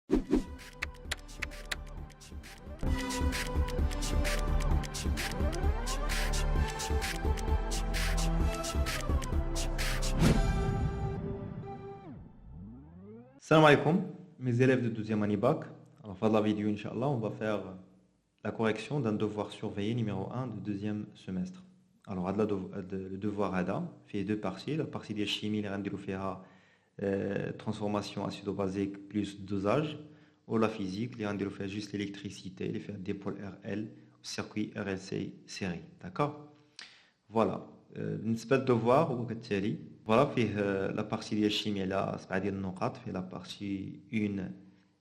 Salam alaikum, mes élèves de 12e année bac. Alors, dans la vidéo, Inch'Allah, on va faire la correction d'un devoir surveillé numéro 1 du deuxième semestre. Alors, le devoir ADA fait deux parties. La partie de chimie, les rendez transformation acido-basique plus dosage. Ou la physique, les rendez juste l'électricité, les faire dipôle RL, circuit RLC série. D'accord? Voilà. بالنسبة للدوار هو كالتالي. فوالا فيه لا بارتي ديال الشيمياء على 7 ديال النقاط. فيه لا بارتي 1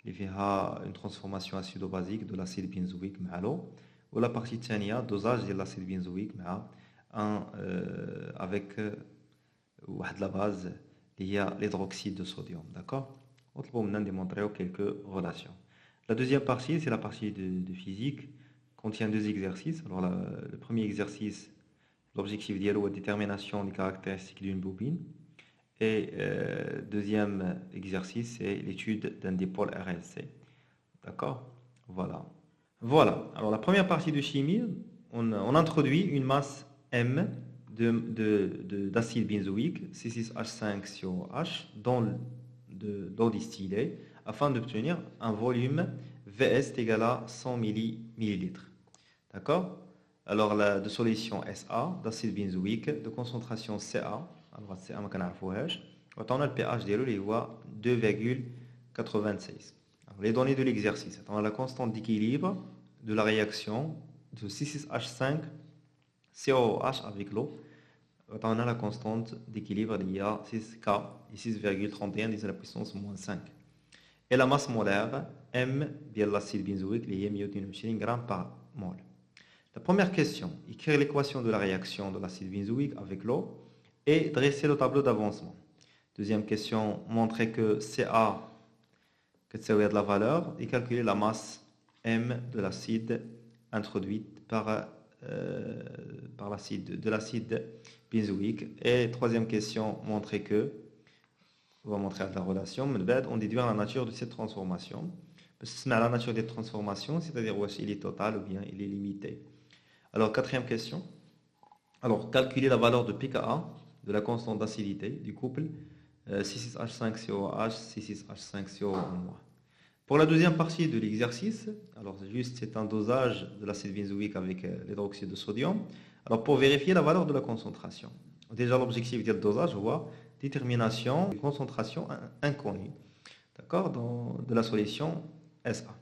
اللي فيها اون ترانسفورماسيون اسيدو بازيك دو لاسيد بنزويك مع لو، ولا بارتي الثانيه دوزاج ديال لاسيد بنزويك مع ان افيك واحد لا باز اللي هي l'hydroxyde de sodium. D'accord? وطلبوا منا نديمونطريو quelques relations. La deuxième partie, c'est la partie de physique, contient deux exercices. Alors le premier exercice, l'objectif est la détermination des caractéristiques d'une bobine. Et deuxième exercice, c'est l'étude d'un dipôle RLC. D'accord? Voilà. Voilà. Alors la première partie de chimie, on introduit une masse M d'acide benzoïque, C6H5COH, dans l'eau distillée, afin d'obtenir un volume VS égal à 100 ml. D'accord? Alors de solution SA, d'acide benzoïque, de concentration CA, alors CA ما كنعرفوهاش، وعطاونا le pH ديالو اللي هو 2,96. Les données de l'exercice, on a la constante d'équilibre de la réaction de C6H5COH avec l'eau. On a la constante d'équilibre il y a 6K et 6,31 10 à la puissance moins 5. Et la masse molaire M de l'acide benzoïque il y a 122 grammes par mol. La première question, écrire l'équation de la réaction de l'acide benzoïque avec l'eau et dresser le tableau d'avancement. Deuxième question, montrer que Ca que de la valeur et calculer la masse M de l'acide introduite par l'acide benzoïque. Et troisième question, montrer que, on va montrer la relation, on déduit la nature de cette transformation. Parce que la nature des transformations, c'est-à-dire s'il est total ou bien il est limité. Alors quatrième question, alors calculer la valeur de pKa de la constante d'acidité du couple C6H5COH, C6H5CO en moins. Pour la deuxième partie de l'exercice, alors c'est un dosage de l'acide benzoïque avec l'hydroxyde de sodium. Alors pour vérifier la valeur de la concentration. Déjà l'objectif du dosage, on voit détermination de concentration inconnue, d'accord, de la solution SA.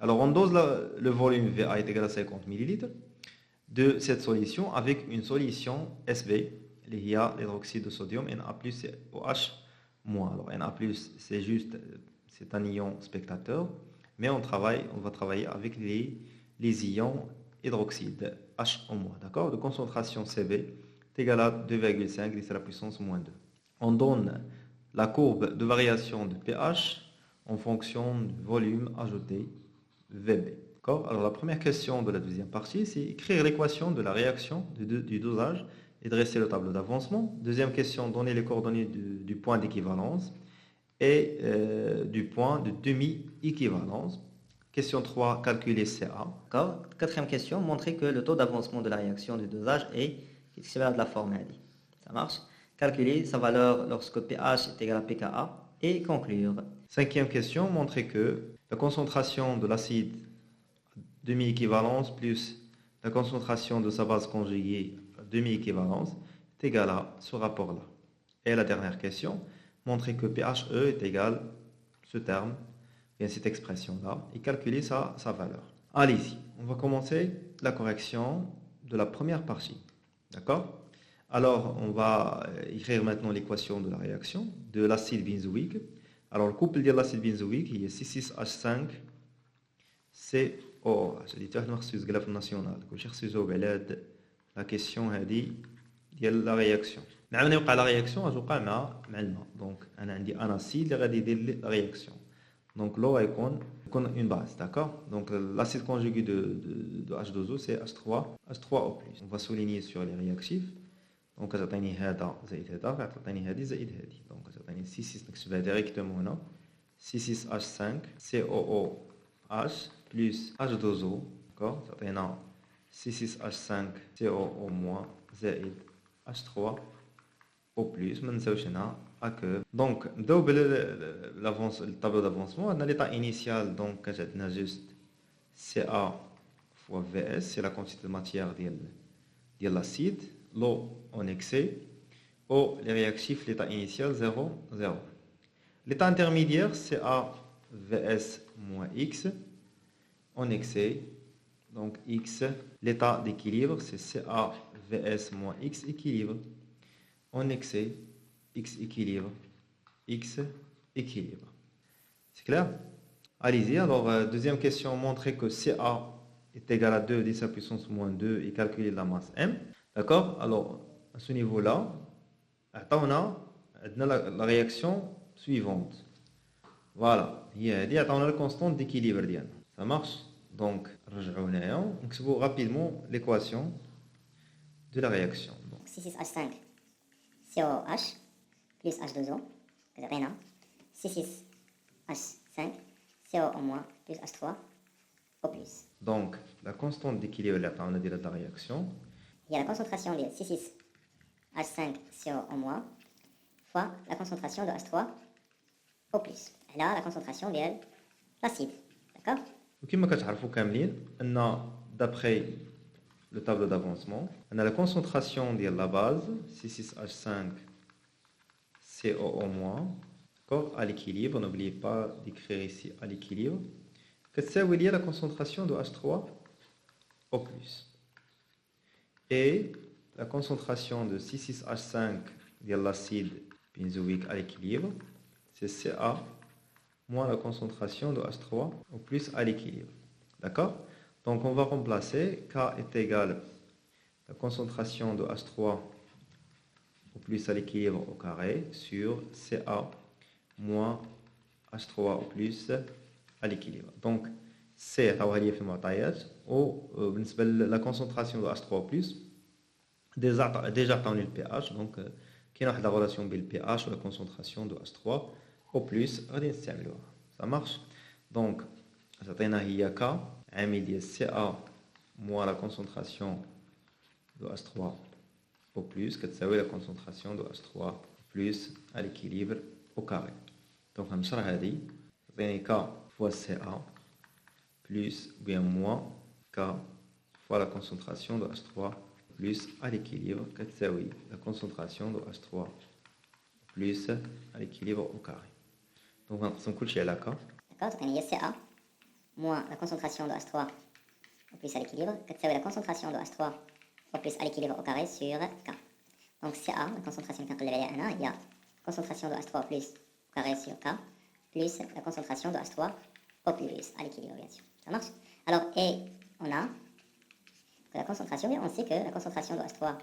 Alors on dose le volume VA est égal à 50 ml de cette solution avec une solution SV, il y a l'hydroxyde de sodium Na plus OH moins. Alors Na plus c'est un ion spectateur, mais on va travailler avec les ions hydroxyde H en moins, d'accord, de concentration CV est égale à 2,5 10 à la puissance moins 2. On donne la courbe de variation de pH en fonction du volume ajouté VB. Alors la première question de la deuxième partie, c'est écrire l'équation de la réaction du dosage et dresser le tableau d'avancement. Deuxième question, donner les coordonnées du point d'équivalence et du point de demi-équivalence. Question 3, calculer CA. Quatrième question, montrer que le taux d'avancement de la réaction du dosage est équivalent de la formule. Ça marche? Calculer sa valeur lorsque pH est égal à pKa et conclure. Cinquième question, montrer que la concentration de l'acide demi-équivalence plus la concentration de sa base conjuguée demi-équivalence est égale à ce rapport-là. Et la dernière question, montrer que pHe est égal à ce terme, bien cette expression-là, et calculer sa valeur. Allez-y, on va commencer la correction de la première partie. D'accord? Alors, on va écrire maintenant l'équation de la réaction de l'acide benzoïque. Alors, le couple de l'acide benzoïque, il est C6H5COH. C'est une graphe nationale. La question est la réaction. La réaction est donc un acide qui est la réaction. Donc l'eau est une base, d'accord? Donc l'acide conjugué de H2O c'est H3O+. On va souligner sur les réactifs. Donc كتعطيني هذا زائد هذا كتعطيني هذه زائد هذه. Donc كتعطيني C6 نكتبها directement هنا C6H5 COOH plus H2O, d'accord? Ça fait C6H5 COO- زائد H3O plus, ما ننساوش هنا que. Donc, le tableau d'avancement, on a l'état initial, donc on a juste Ca fois Vs, c'est la quantité de matière de l'acide, l'eau en excès, ou les réactifs, l'état initial 0, 0. L'état intermédiaire, Ca Vs moins X, en excès, donc X. L'état d'équilibre, c'est Ca Vs moins X équilibre, en excès, X équilibre, X équilibre. C'est clair? Allez-y. Alors, deuxième question, montrer que Ca est égal à 2 10 à la puissance moins 2 et calculer la masse M. D'accord? Alors, à ce niveau-là, on a la réaction suivante. Voilà. On a la constante d'équilibre. Ça marche? Donc, on rapidement l'équation de la réaction. Donc, C6H5 COH plus H2O, rien. C6H5 CO- plus H3O plus. Donc, la constante d'équilibre, on a dit la réaction. Il y a la concentration de C6H5 CO- fois la concentration de H3O plus. Et là, la concentration de l'acide. D'accord? وكما كتعرفوا كاملين ان d'après le tableau d'avancement, on a la concentration de la base C6H5 COO-, d'accord, à l'équilibre. N'oubliez pas d'écrire ici à l'équilibre. كتساوي لي la concentration de H3O+. Et la concentration de C6H5 de l'acide benzoïque à l'équilibre, c'est Ca moins la concentration de H3O+ à l'équilibre. D'accord? Donc on va remplacer K est égal à la concentration de H3O+ à l'équilibre au carré sur Ca moins H3O+ à l'équilibre. Donc C est ou la concentration de H3O+, déjà on a le pH, donc il y a une relation entre le pH et la concentration de H3O+, ça marche. Donc il y a K, Ca moins la concentration de H3O+, que la concentration de H3+ à l'équilibre au carré. Donc on va dire K fois Ca plus ou bien moins K fois la concentration de H3 plus à l'équilibre, كتساوي la concentration de H3 plus à l'équilibre au carré. Donc on va كلشي على K. D'accord? Donc il y a Ca moins la concentration de H3 au plus à l'équilibre, كتساوي la concentration de H3 au plus à l'équilibre au carré sur K. Donc Ca, la concentration qu'on a il y a concentration de H3 plus au carré sur K, plus la concentration de H3 au plus à l'équilibre, bien sûr. Ça marche? Alors, et on a que la concentration, on sait que la concentration de H3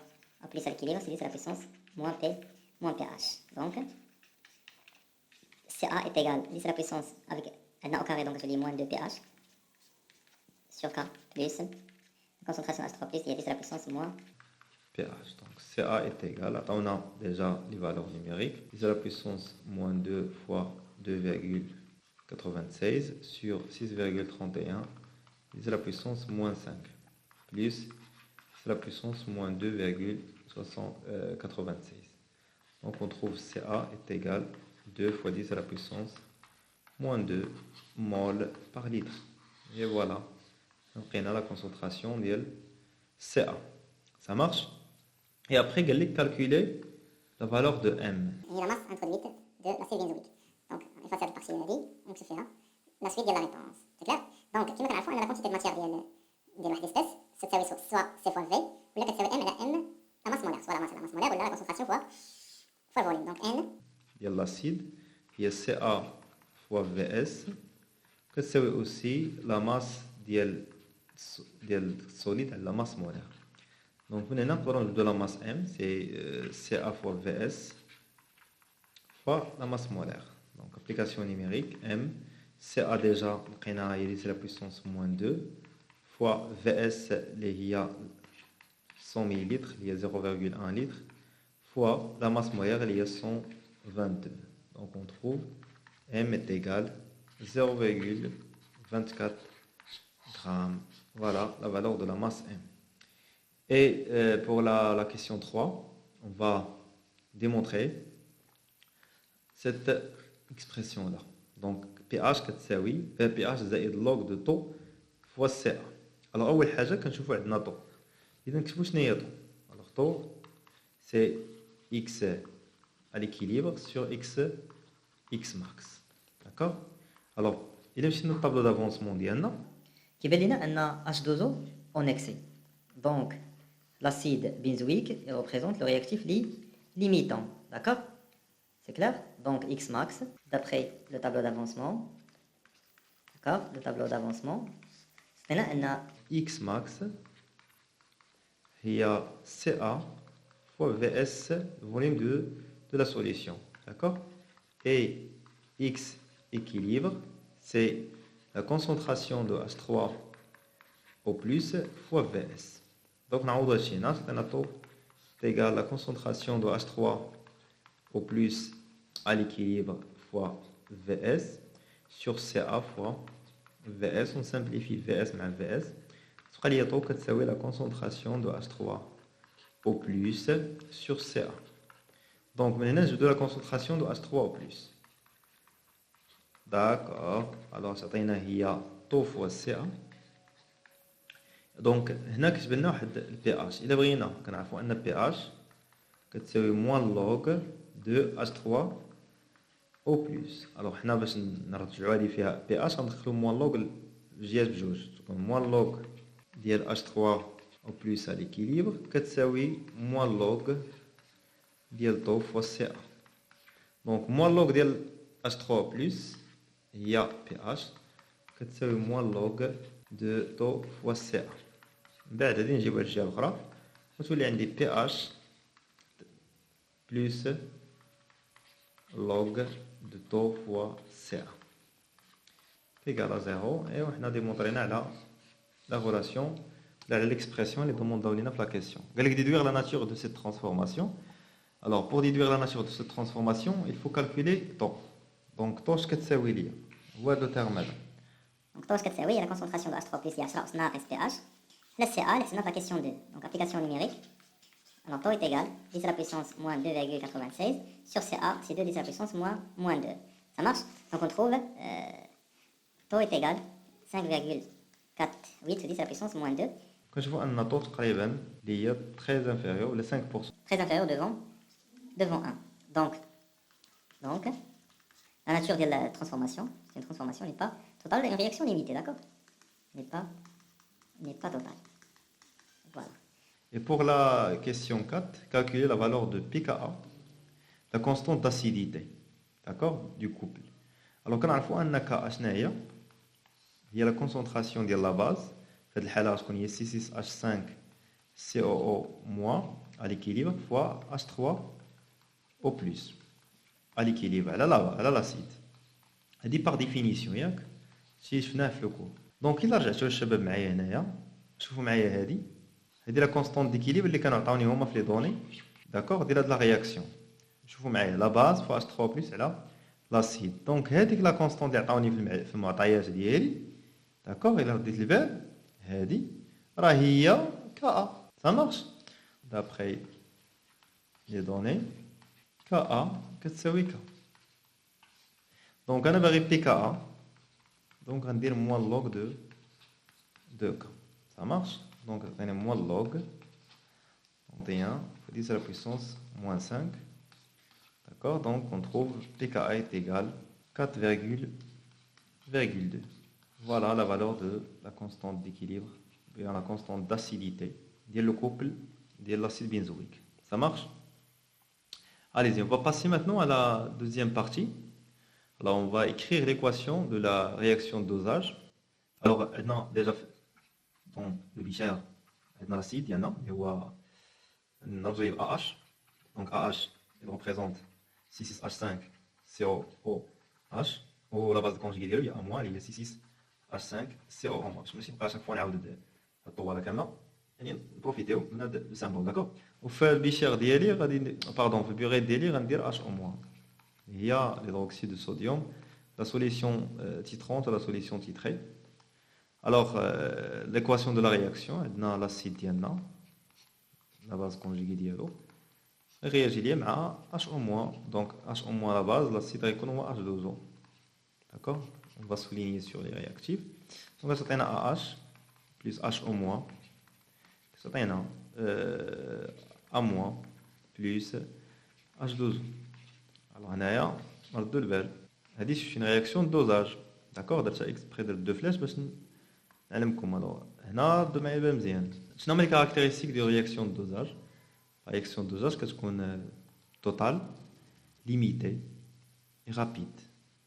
au plus à l'équilibre, c'est 10 à la puissance moins P moins pH. Donc, Ca est égal à 10 à la puissance avec n au carré, donc je dis moins 2 pH sur K plus la concentration H3 plus, il y a 10 à la puissance moins pH. Donc Ca est égal, on a déjà les valeurs numériques, 10 à la puissance moins 2 fois 2,96 sur 6,31, 10 à la puissance moins 5, plus 10 à la puissance moins 2,96. Donc on trouve Ca est égal à 2 fois 10 à la puissance moins 2 mol par litre. Et voilà, on a la concentration de Ca. Ça marche? Et après, il faut calculer la valeur de M. Et la masse introduite de l'acide benzoïque. Donc, on efface cette partie-là, donc je fais là. La suite de la réponse. C'est clair? Donc, comme on a la quantité de matière de l'espèce, c'est soit C fois V, ou là, c'est M, la M, la masse molaire, soit la masse molaire, ou là, la concentration fois le volume. Donc, N. Il y a l'acide, il y a Ca fois Vs, que c'est aussi la masse du solide, la masse molaire. Donc, on a de la masse M, c'est Ca fois Vs fois la masse molaire. Donc, application numérique, M, Ca déjà, c'est la puissance moins 2, fois Vs, il y a 100 ml, il y a 0,1 litre, fois la masse molaire, il y a 122. Donc, on trouve M est égal à 0,24 grammes. Voilà la valeur de la masse M. Et pour la question 3, on va démontrer cette expression-là. Donc, pH كتساوي pH زائد log de taux fois CA. Alors, أول حاجة كنشوفوا عندنا taux. إذا نكتبوا شنو هي taux. Alors, taux, c'est X à l'équilibre sur X max. D'accord. Alors, il est le tableau d'avancement ديالنا. كيبان لنا أن H2O en excès. Donc, l'acide benzoïque il représente le réactif limitant. D'accord. C'est clair. Donc, X max, d'après le tableau d'avancement. D'accord. Le tableau d'avancement. C'est un X max, il y a CA fois VS, le volume de la solution. D'accord. Et X équilibre, c'est la concentration de H3 au plus fois VS. Donc, on a c'est un atome égal à la concentration de H3 au plus à l'équilibre fois VS sur CA fois VS. On simplifie VS mais VS. C'est la concentration de H3 au plus sur CA. Donc, maintenant, je dois la concentration de H3 au plus. D'accord. Alors, ça y a taux fois CA. Donc, هنا كتب لنا واحد البي إلا بغينا كنعرفوا أن بي اش كتساوي موان لوغ دو H3 او بلس. الوغ حنا باش نرجعوا هذه فيها بي اش غندخلوا موان لوغ الجهات بجوج، تكون موان لوغ ديال H3 او بلس على ليكيليبر كتساوي موان لوغ ديال طو فوا سي ا. دونك موان لوغ ديال H3 او بلس هي بي اش كتساوي موان لوغ دو طو فوا سي ا. من بعد غادي نجيبها للجهه الاخرى وتولي عندي بي اش بلس log de taux fois CA égal à 0. Et on a démontré la relation, l'expression, les demandes dans la question. Quelle est déduire la nature de cette transformation? Alors, pour déduire la nature de cette transformation, il faut calculer taux. Donc, taux, qu'est-ce que c'est? Voilà le terme. Donc, taux, qu'est-ce que c'est? La concentration de H3 plus H na pH. La CA, c'est notre question 2. Donc, application numérique. Alors, taux est égal 10 à la puissance moins 2,96 sur CA, c'est 2 10 à la puissance moins 2. Ça marche? Donc, on trouve taux est égal 5,48 sur 10 à la puissance moins 2. Quand je vois un taux très inférieur, le 5%. Très inférieur devant 1. Donc, la nature de la transformation, c'est une transformation n'est pas totale, une réaction limitée, d'accord? N'est pas totale. Voilà. Et pour la question 4, calculer la valeur de pKa, la constante d'acidité, d'accord, du couple. Alors, quand on a un KH, il y a la concentration de la base, fait le halage qu'on y est C6H5 COO- à l'équilibre fois H3 au plus à l'équilibre, elle a l'acide. Elle dit par définition, si je fais le cours. Donc, il a rejoué le chabab معايا هنايا. شوفوا معايا هذه. هذه لا كونستانت ديكيليبر اللي كانوا عطاوني هما في لي دوني. داكور ديال هاد لا رياكسيون. شوفوا معايا لا باز فوا H3 بلس على لاسيد. دونك هذيك لا كونستانت اللي عطاوني في المعطيات ديالي. داكور الا رديت البال هذه راه هي كا. Ça marche. D'après les données, KA كتساوي K. Donc أنا باغي PKA. Donc غندير moins log de K. Ça marche. Donc on a moins log 21 fois 10 à la puissance moins 5. D'accord. Donc on trouve pKa est égal à 4,2. Voilà la valeur de la constante d'équilibre, la constante d'acidité de le couple de l'acide benzoïque. Ça marche? Allez-y, on va passer maintenant à la deuxième partie. Alors on va écrire l'équation de la réaction de dosage. Alors non, déjà fait. Dans le bichère, dans l'acide, il y en a, il y a AH. Donc AH, il représente C6H5 COOH. Ou la base de conjugué, il y a un moins, il y a C6H5 COOH. Je me suis pas à chaque fois on a le tour à la caméra. Profitez de le symbole, d'accord? Au fait, le bichère pardon, le burette d'élire, on va dire H au moins. Il y a l'hydroxyde de sodium, la solution titrante à la solution titrée. Alors, l'équation de la réaction, on a l'acide diana, la base conjuguée dialo, réagit à H au moins, donc H au moins la base, l'acide réconomme H2O. D'accord? On va souligner sur les réactifs. Donc, ça a AH plus H au moins, ça a A moins plus H2O. Alors, on a deux levels. C'est une réaction de dosage. D'accord? On a exprès de deux flèches. Alors, on a les caractéristiques de réaction de dosage. La réaction de dosage, qu'est-ce qu'on a? Totale, limitée et rapide.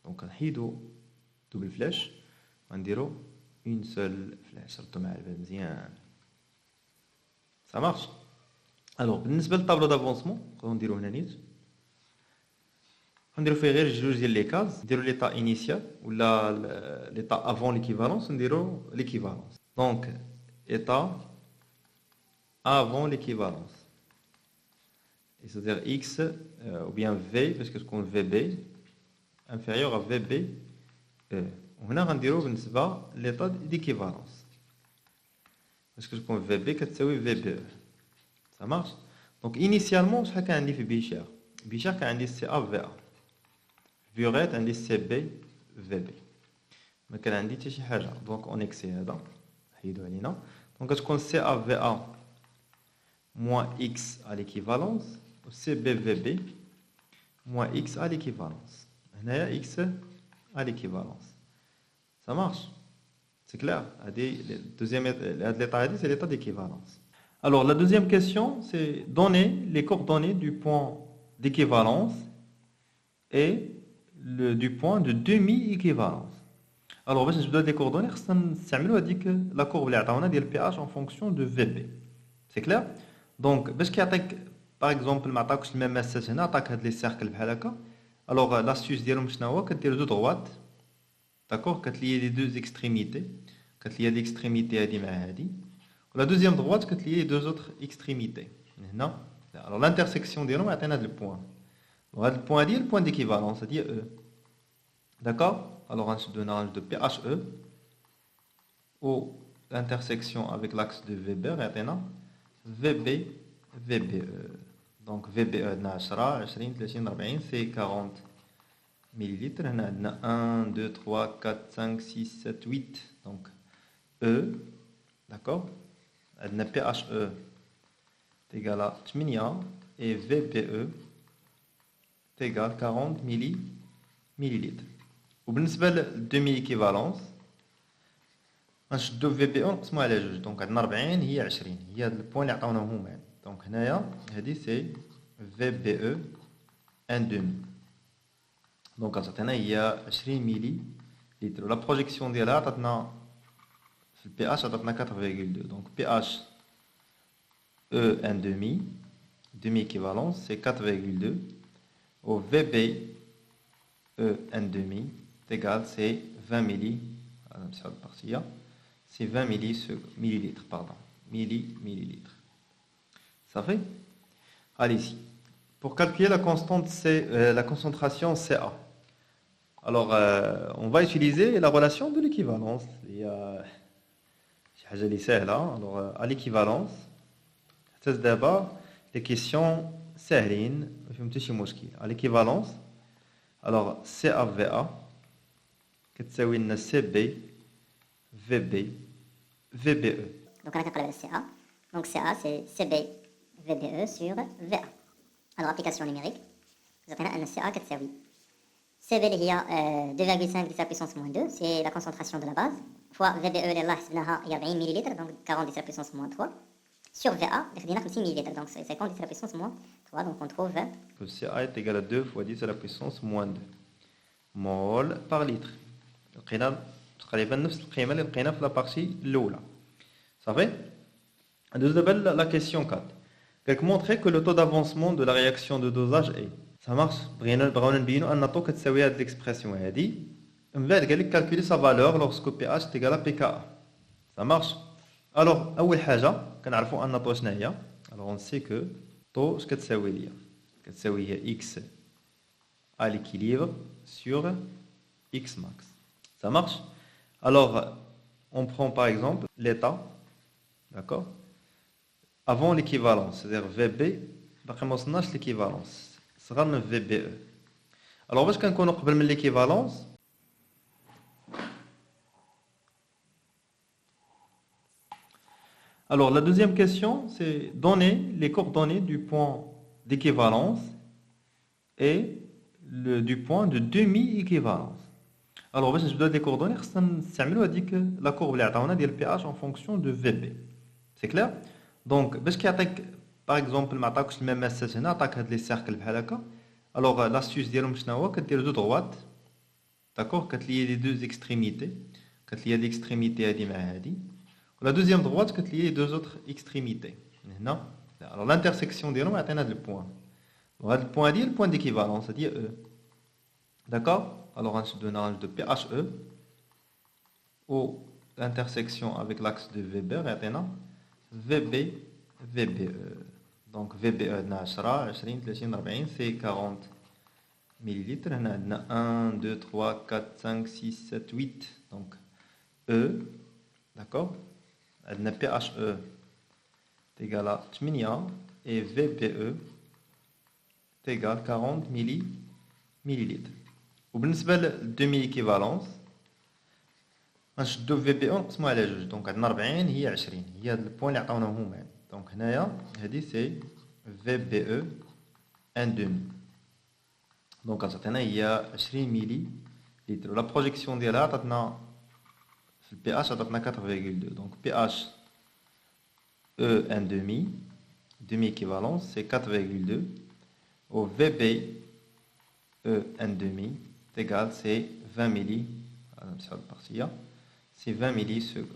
Donc, on a double flèche. On a une seule flèche. Ça marche? Alors, pour le tableau d'avancement, on dirait on dirait faire les cases, on l'état initial ou l'état avant l'équivalence, on dirait l'équivalence. Donc, état avant l'équivalence. C'est-à-dire X ou bien V, parce que ce qu'on VB inférieur à VB. On a l'état d'équivalence. Parce que ce qu'on VB, c'est VB. Ça marche? Donc, initialement, ce qu'on a dit Bichir. Bichir, on a dit c'est AVA. Violette, on dit CB, VB. Mais on a dit c'est quelque chose. Donc, on excède. Donc, est-ce qu'on sait AVA moins X à l'équivalence, ou CBVB moins X à l'équivalence. Il y a X à l'équivalence. Ça marche? C'est clair? Le deuxième état, c'est l'état d'équivalence. Alors, la deuxième question, c'est donner les coordonnées du point d'équivalence et du point de demi-équivalence. Alors, je dois les coordonnées, la courbe de pH en fonction de VB. C'est clair? Donc, par exemple, le même message, on attaque les cercles. Alors, l'astuce, c'est de droite. D'accord? Quand il y a les deux extrémités. Quand il y a l'extrémité, la deuxième droite, quand il y a les deux autres extrémités. Non? Alors, l'intersection, c'est le point. Le point dit le point d'équivalence, c'est-à-dire E. D'accord? Alors, on se donne un range de PHE ou l'intersection avec l'axe de Weber, VB, VBE. Donc, VBE, 10, 20, 30, 40, c'est 40 millilitres. On a 1, 2, 3, 4, 5, 6, 7, 8. Donc, E, d'accord? On a PHE égal à 8 et VBE égale 40 millilitres. Ou bien, demi-équivalence. نشدو في بي نقسموها على جوج دونك عندنا 40 هي 20 هي هذا البوان اللي عطاونا هما دونك هنايا هذه سي في بي او ان دومي دونك عطاتنا هي 20 ملي لتر لا بروجيكسيون ديالها عطاتنا في البي اش عطاتنا 4.2 دونك بي اش او ان دومي demi équivalence c'est 4.2 au VB E un demi égal c'est 20 milli c'est 20 millilitres, pardon. Millilitres. Ça fait? Allez ici. Pour calculer la constante la concentration CA. Alors, on va utiliser la relation de l'équivalence. Il y a alors, à l'équivalence, c'est d'abord les questions سهلين ما فيهم حتى شي مشكل. À l'équivalence, alors CAVA كتساوي لنا CB VB, VBE. Donc on a qu'à le CA. Donc CA c'est CB VBE sur VA. Alors application numérique. Vous avez un CA qui est CB il y a 2,5 10 à la puissance moins 2, c'est la concentration de la base. Fois VBE il y a 20 ml, donc 40 10 à la puissance moins 3. Sur VA, il y a 6 ml, donc c'est 50 10 à la puissance moins 3, donc on trouve... Le CA est égal à 2 fois 10 à la puissance moins 2 mol par litre. تقريبا نفس القيمه اللي لقينا في لابارتي الاولى صافي ندوز دابا لا كيسيون 4 كيك مونطري كو لو تو دافونسمون دو لا رياكسيون دو دوزاج اي سا مارش بغاونا نبينو ان طو كتساوي هاد ليكسبرسيون هادي من بعد قال لك كالكولي سا فالور لوغسكو بي اش تيغال بي كا سا مارش الوغ اول حاجه كنعرفوا ان طو شنو هي الوغ اون سي كو طو اش كتساوي ليا كتساوي هي اكس ا ليكيليبر سور X max. Ça marche? Alors, on prend par exemple l'état, d'accord? Avant l'équivalence, c'est-à-dire VB, باقي ما وصلناش l'équivalence. صغر من VBE. Alors, باش كنكونوا قبل من l'équivalence. Alors, la deuxième question, c'est donner les coordonnées du point d'équivalence et du point de demi-équivalence. Alors, باش نبداو les coordonnées, خصنا نستعملوا هذيك la courbe اللي عطاونا ديال pH en fonction de VB. C'est clair? Donc, باش كيعطيك par exemple ما عطاكش المماسات هنا، عطاك هاد لي سيركل بحال هكا. Alors, l'astuce ديالهم شنو هو؟ كدير دو droite, d'accord? كتليي les deux extrémités, كتليي هاد l'extrémité هادي مع هادي. La deuxième droite, c'est lié les deux autres extrémités. Alors l'intersection des noms atteint le point. Le point dit le point d'équivalence, c'est-à-dire E. D'accord? Alors on se donne un de PHE où l'intersection avec l'axe de Weber est atteint VB, VBE. Donc VBE, 10, 20, 30, 40, c'est 40 millilitres. On a 1, 2, 3, 4, 5, 6, 7, 8. Donc E, d'accord? PHE est égal à 8 et VBE est égal à 40 millilitres. Au بالنسبة demi-équivalence, نشدو VBE ونقسمو على جوج. Donc عندنا 40 هي 20. هي هاد البوان اللي عطاونا هما. Donc هنايا هادي سي VBE 1 demi. Donc عطاتنا هي 20 millilitres. La projection ديالها عطاتنا le pH a 4,2. Donc pH E 1 demi, demi-équivalence, c'est 4,2. Au VB E 1 demi, c'est égal, c'est 20 c'est 20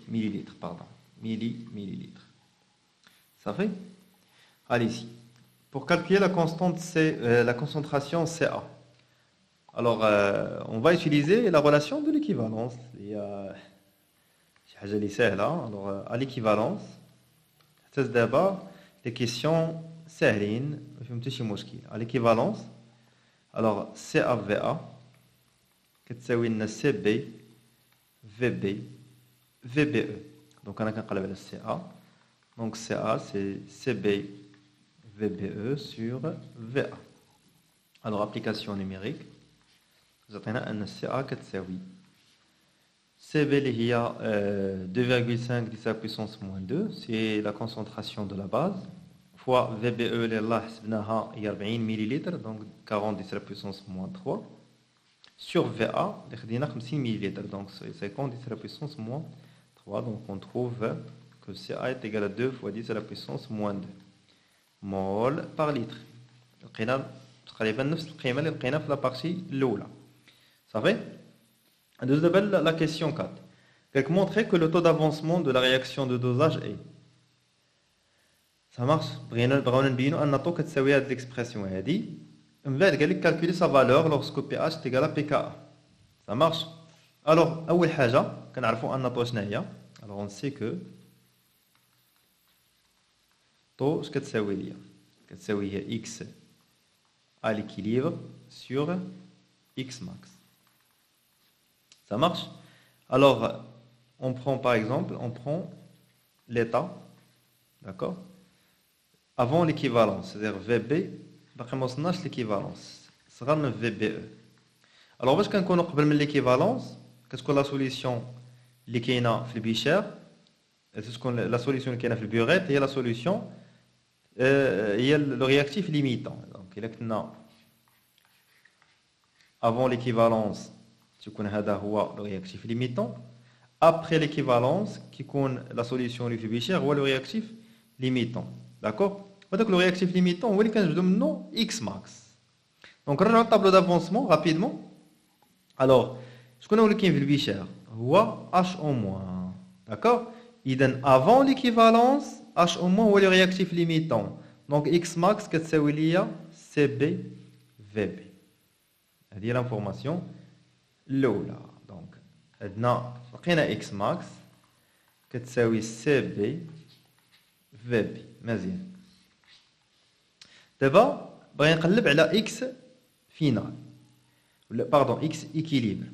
millilitres, pardon. Millilitres. Ça fait? Allez ici. Pour calculer la constante la concentration CA. Alors, on va utiliser la relation de l'équivalence. حاجه اللي سهله. alors à l'équivalence حتى دابا les questions ساهلين ما فيهم حتى شي مشكل. à l'équivalence alors CAVA كتساوي لنا CB VB VBE. donc انا كنقلب على CA. donc CA c'est CB VBE sur VA. alors application numérique عطينا ان CA كتساوي CB اللي هي 2,5 10 à la puissance moins 2, c'est la concentration de la base, fois VBE اللي الله حسبناها هي 40 millilitres, donc 40 10 à la puissance moins 3, sur VA اللي خدينا 50 millilitres, donc c'est 50 10 à la puissance moins 3, donc on trouve que CA est égal à 2 fois 10 à la puissance moins 2 mol par litre. لقينا تقريبا نفس القيمة اللي لقينا في لابارتي الأولى. صافي؟ La question 4. Quelqu'un montrer que le taux d'avancement de la réaction de dosage est. Ça marche? بغينا نبينوا ان الطو كتساوي هذه الاكسبرسيون هذه. من بعد قال لك calculer sa valeur lorsque pH est égal à pKa. Ça marche? Alors اول حاجه كنعرفوا ان الطو شنو هي. Alors on sait que طو اش كتساوي ليا؟ كتساوي هي x à l'équilibre sur x max. Ça marche? Alors, on prend par exemple, on prend l'état, d'accord? Avant l'équivalence, c'est-à-dire VB, باقي ما وصلناش l'équivalence. صغر من VBE. Alors, باش كنكونوا قبل من l'équivalence, كتكون لا سوليسيون اللي كاينه في البيشير، تكون لا سوليسيون اللي كاينه في البيوريت هي لا سوليسيون هي لو رياكتيف ليميتون. دونك الا كنا avant l'équivalence تكون هذا هو لو رياكتيف ليميتون. après l'équivalence كيكون لا سوليسيون اللي في البيشير هو لو رياكتيف ليميتون. داكور؟ هذاك لو رياكتيف ليميتون هو اللي كنجبدو منه اكس ماكس. دونك نرجعو للطابلو دافونسمون رابيدمون. الوغ شكون هو اللي كاين في البيشير؟ هو اش او موان. داكور؟ اذا افون ليكيفالونس اش او موان هو لو رياكتيف ليميتون. دونك اكس ماكس كتساوي ليا سي بي في بي. هذه هي لانفورماسيون الاولى. دونك عندنا لقينا اكس ماكس كتساوي سي بي في بي. مزيان. دابا بغينا نقلب على اكس فينال ولا باردون اكس ايكيليبر.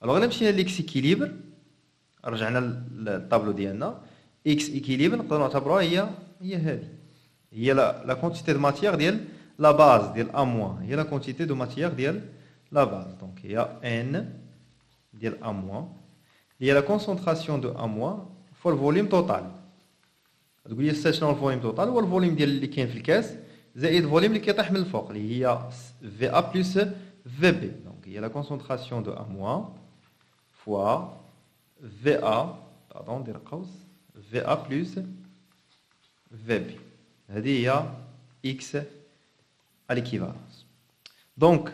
الوغ الا مشينا ليكس ايكيليبر رجعنا للطابلو ديالنا اكس ايكيليبر نقدروا نعتبروها هي هذه هي لا كونتيتي دو ماتيير ديال لا باز ديال ا موان هي لا كونتيتي دو ماتيير ديال لا باز دونك هي ان ديال ا موان هي لا كونسونطراسيون دو ا موان فوا الفوليوم توتال تقول لي شنو الفوليوم توتال هو الفوليوم ديال اللي كاين في الكاس زائد الفوليوم اللي كيطيح من الفوق اللي هي في ا بلس في بي دونك هي لا كونسونطراسيون دو ا موان فوا في ا باردون دير قوس في ا بلس في بي هذه هي اكس à l'équivalence. Donc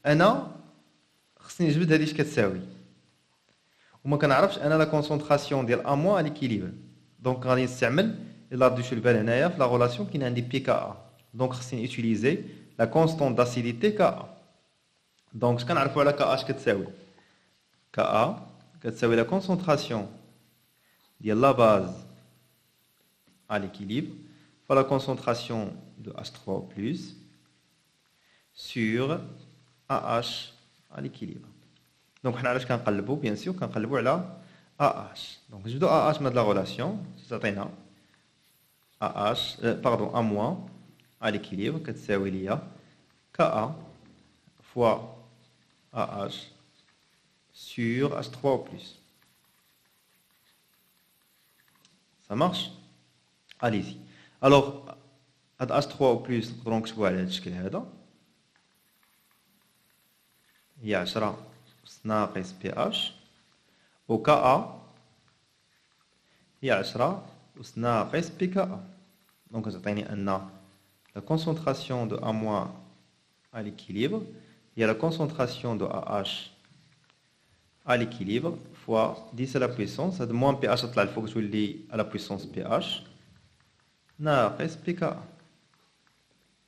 انا خصني نجبد هذه اش كتساوي وما كنعرفش انا لا كونسونطراسيون ديال ا موان على ليكيليبر دونك غادي نستعمل الا رديتو البال هنايا في لا غولاسيون كاين عندي بي كا ا دونك خصني يوتيليزي لا كونستون داسيديتي كا ا دونك اش كنعرفوا على كا ا اش كتساوي كا ا كتساوي لا كونسونطراسيون ديال لا باز à l'équilibre fois la concentration de H3 plus sur AH à l'équilibre. Donc, on a كنقلبوا bien sûr كنقلبوا على AH. Donc, نجبدوا AH من هاد لا غولاسيون تعطينا AH pardon A moins à l'équilibre كتساوي ليا KA fois AH sur H3 au plus. Ça marche? Allez-y. Alors, هاد H3 au plus نقدروا نكتبوها على هاد الشكل هذا هي 10 ناقص بي اش و كا ا هي 10 ناقص بي كا ا دونك تعطيني ان لا كونسونطراسيون دو ا موان à l'équilibre هي لا كونسونطراسيون دو ا اش à l'équilibre fois 10 à la puissance هاد موان بي اش تطلع الفوق تولي à la puissance بي اش ناقص بي كا ا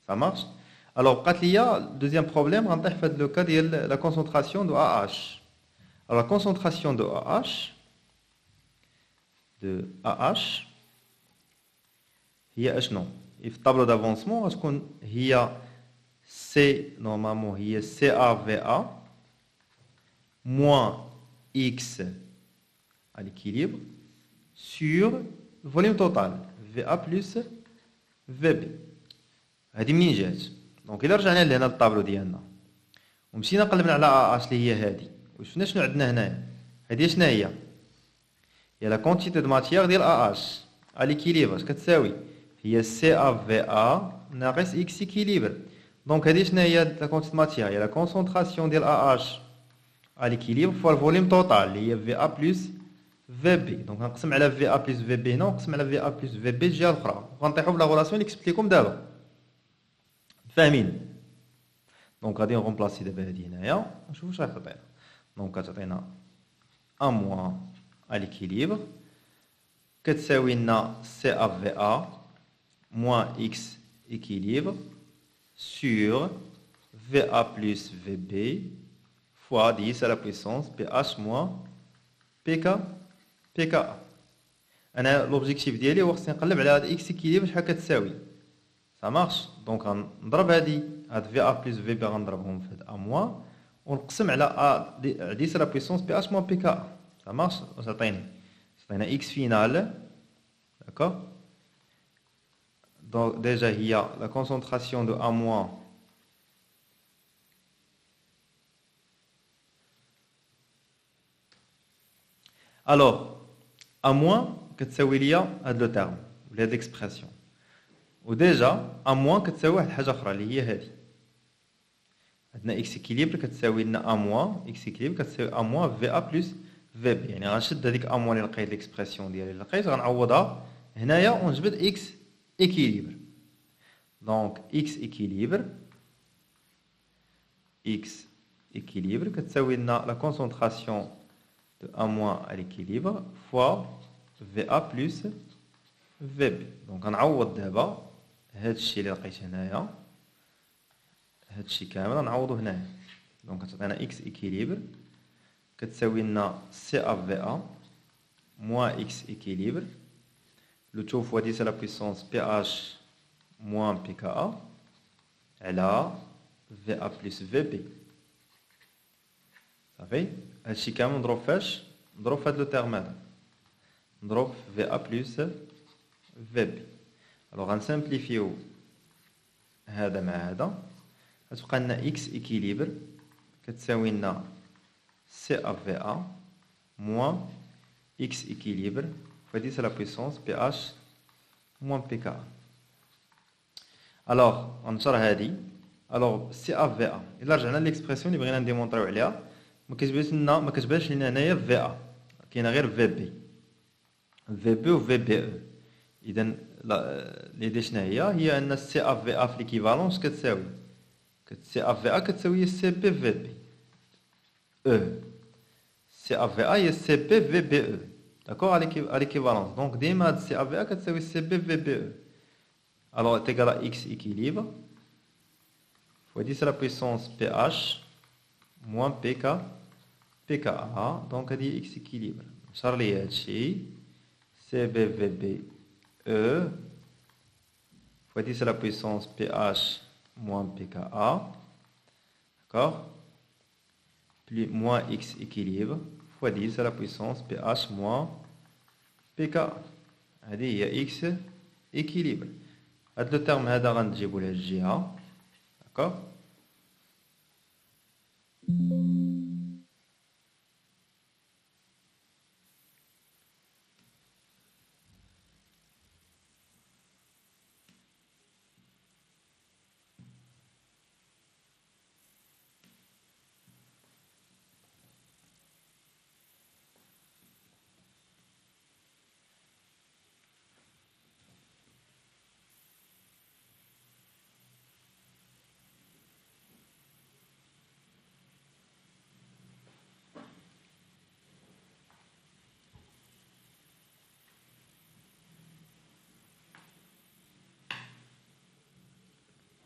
ça marche. Alors, le deuxième problème, on a fait le cas de la concentration de AH. Alors, la concentration de AH, il y a un nom. Et le tableau d'avancement, il y a C, normalement, il y a CAVA moins X à l'équilibre sur le volume total, VA plus VB. هذه منين جات؟ دونك الا رجعنا لهنا للطابلو ديالنا ومشينا قلبنا على اش اللي هي هذه وشفنا شنو عندنا هنايا هذه شنو هي لا كونتيتي دو ماتيير ديال اش على ليكيليبر اش كتساوي هي سي ا في ا ناقص اكس اكيليبر دونك هذه شنو هي لا كونتيتي دو ماتيير هي لا كونسونطراسيون ديال اش على ليكيليبر فوا الفوليوم توتال اللي هي في ا بلس في بي دونك غنقسم على في ا بلس في بي هنا ونقسم على في ا بلس في بي الجهه الاخرى غنطيحوا في لا غولاسيون اللي كتبت لكم دابا فاهمين دونك غادي نغومبلاسي دابا هادي هنايا ونشوفوا واش غتعطينا دونك كتعطينا ا موان à l'équilibre كتساوي لنا سي ا في ا moins x équilibre sur VA plus VB fois 10 à la puissance PH moins PKA. أنا l'objectif ديالي هو خصني نقلب على هاد x équilibre شحال كتساوي. Ça marche. Donc غنضرب هاد VA plus VB غنضربهم في هاد A moins ونقسم على 10 à la puissance PH moins PKA. Ça marche. وتعطيني x final. D'accord. Donc déjà il y a la concentration de A moins alors A moins كتساوي ليا هاد لو تيرم ولا هاد الاكسبرسيون وديجا A moins كتساوي واحد الحاجه اخرى اللي هي هادي عندنا اكس اكيليبر كتساوي لنا A moins اكس اكيليبر كتساوي A moins VA بلس VB يعني غنشد هذيك A moins اللي لقيت الاكسبرسيون ديالي اللي لقيت غنعوضها هنايا ونجبد اكس équilibre. Donc x équilibre كتساوي لنا la concentration de A moins à l'équilibre fois VA plus VB. Donc غنعوض دابا هاد الشيء اللي لقيت هنايا هاد الشيء كامل غنعوضو هنايا. دونك كتعطينا x équilibre كتساوي لنا CAVA moins x équilibre le tout fois 10 à la puissance PH moins PKA على VA plus VB. صافي هادشي كامل نضرب فاش نضرب في هاد لو تيرم هذا نضرب في A plus VB الوغ غنسامبليفيو هذا مع هذا غتبقى لنا X équilibre كتساوي لنا CA في A moins X équilibre fois 10 à la puissance PH moins PK. Alors, غنشر هادي الوغ CA في A إلا رجعنا ليكسبرسيون اللي بغينا نديمونطريو عليها ما كتبانش لنا هنايا في A كاينه غير في بي في بي و في بي او اذا ليدي شنو هي ان سي اف في ا في ليكيفالونس كتساوي سي اف في ا كتساوي سي بي في بي او سي اف في ا هي سي بي في بي او داكوغ على ليكيفالونس دونك ديما هاد سي اف في ا كتساوي سي بي في بي او الوغ تيغال اكس ايكيليبر فوا 10 لا بويسونس بي اش موان بي كا بي كا ا دونك هادي اكس ايكيليبر نشر لي هادشي سي بي في بي E fois 10 à la puissance pH moins pKa, d'accord, plus moins X équilibre fois 10 à la puissance pH moins pKa. هذه هي X équilibre. هذا le terme هذا غنجيبو له الجهة, d'accord.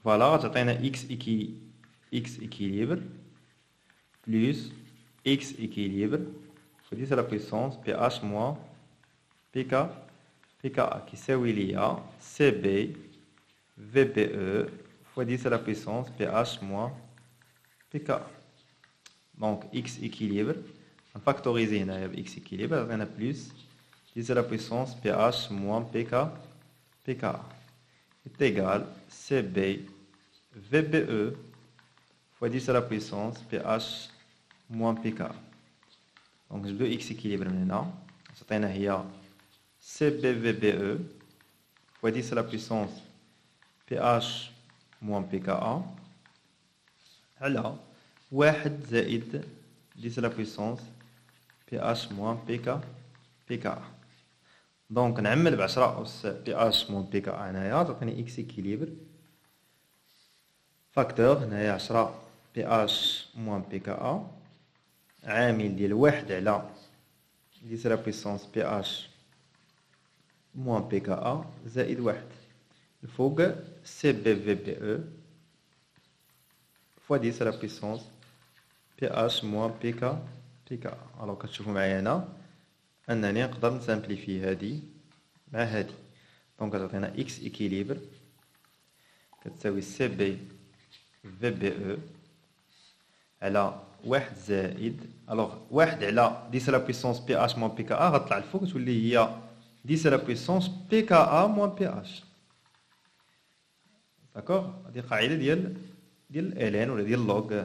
Voilà, j'atteins X équilibre plus X équilibre fois 10 à la puissance pH moins PKA qui s'évalue à CB VBE fois 10 à la puissance pH moins PKA. Donc X équilibre, on factorise X équilibre, on a plus 10 à la puissance pH moins PKA est égal CB VBE fois 10 à la puissance pH moins PK. Donc je veux X équilibre maintenant. C'est un CB VBE fois 10 à la puissance pH moins PKA. Alors, 1 زائد 10 à la puissance pH moins PKA. دونك نعمل ب 10 أس بي اش مون بي كا هنايا تعطيني اكس اكيليبر فاكتور هنايا 10 بي اش موان بي كا ا عامل ديال 1 على 10 لا بويسونس بي اش موان بي كا ا زائد 1 الفوق سي بي في بي او فوا 10 لا بويسونس بي اش موان بي كا الوغ كتشوفوا معايا هنا انني نقدر نسامبليفي هادي مع هادي دونك تعطينا اكس ايكيليبر كتساوي سي بي في بي او على 1 زائد الوغ 1 على 10 لا بويسونس بي اش موان بي كا ا غتطلع الفوق تولي هي 10 لا بويسونس بي كا ا موان بي اش داكوغ هادي قاعده ديال الان ولا ديال لوغ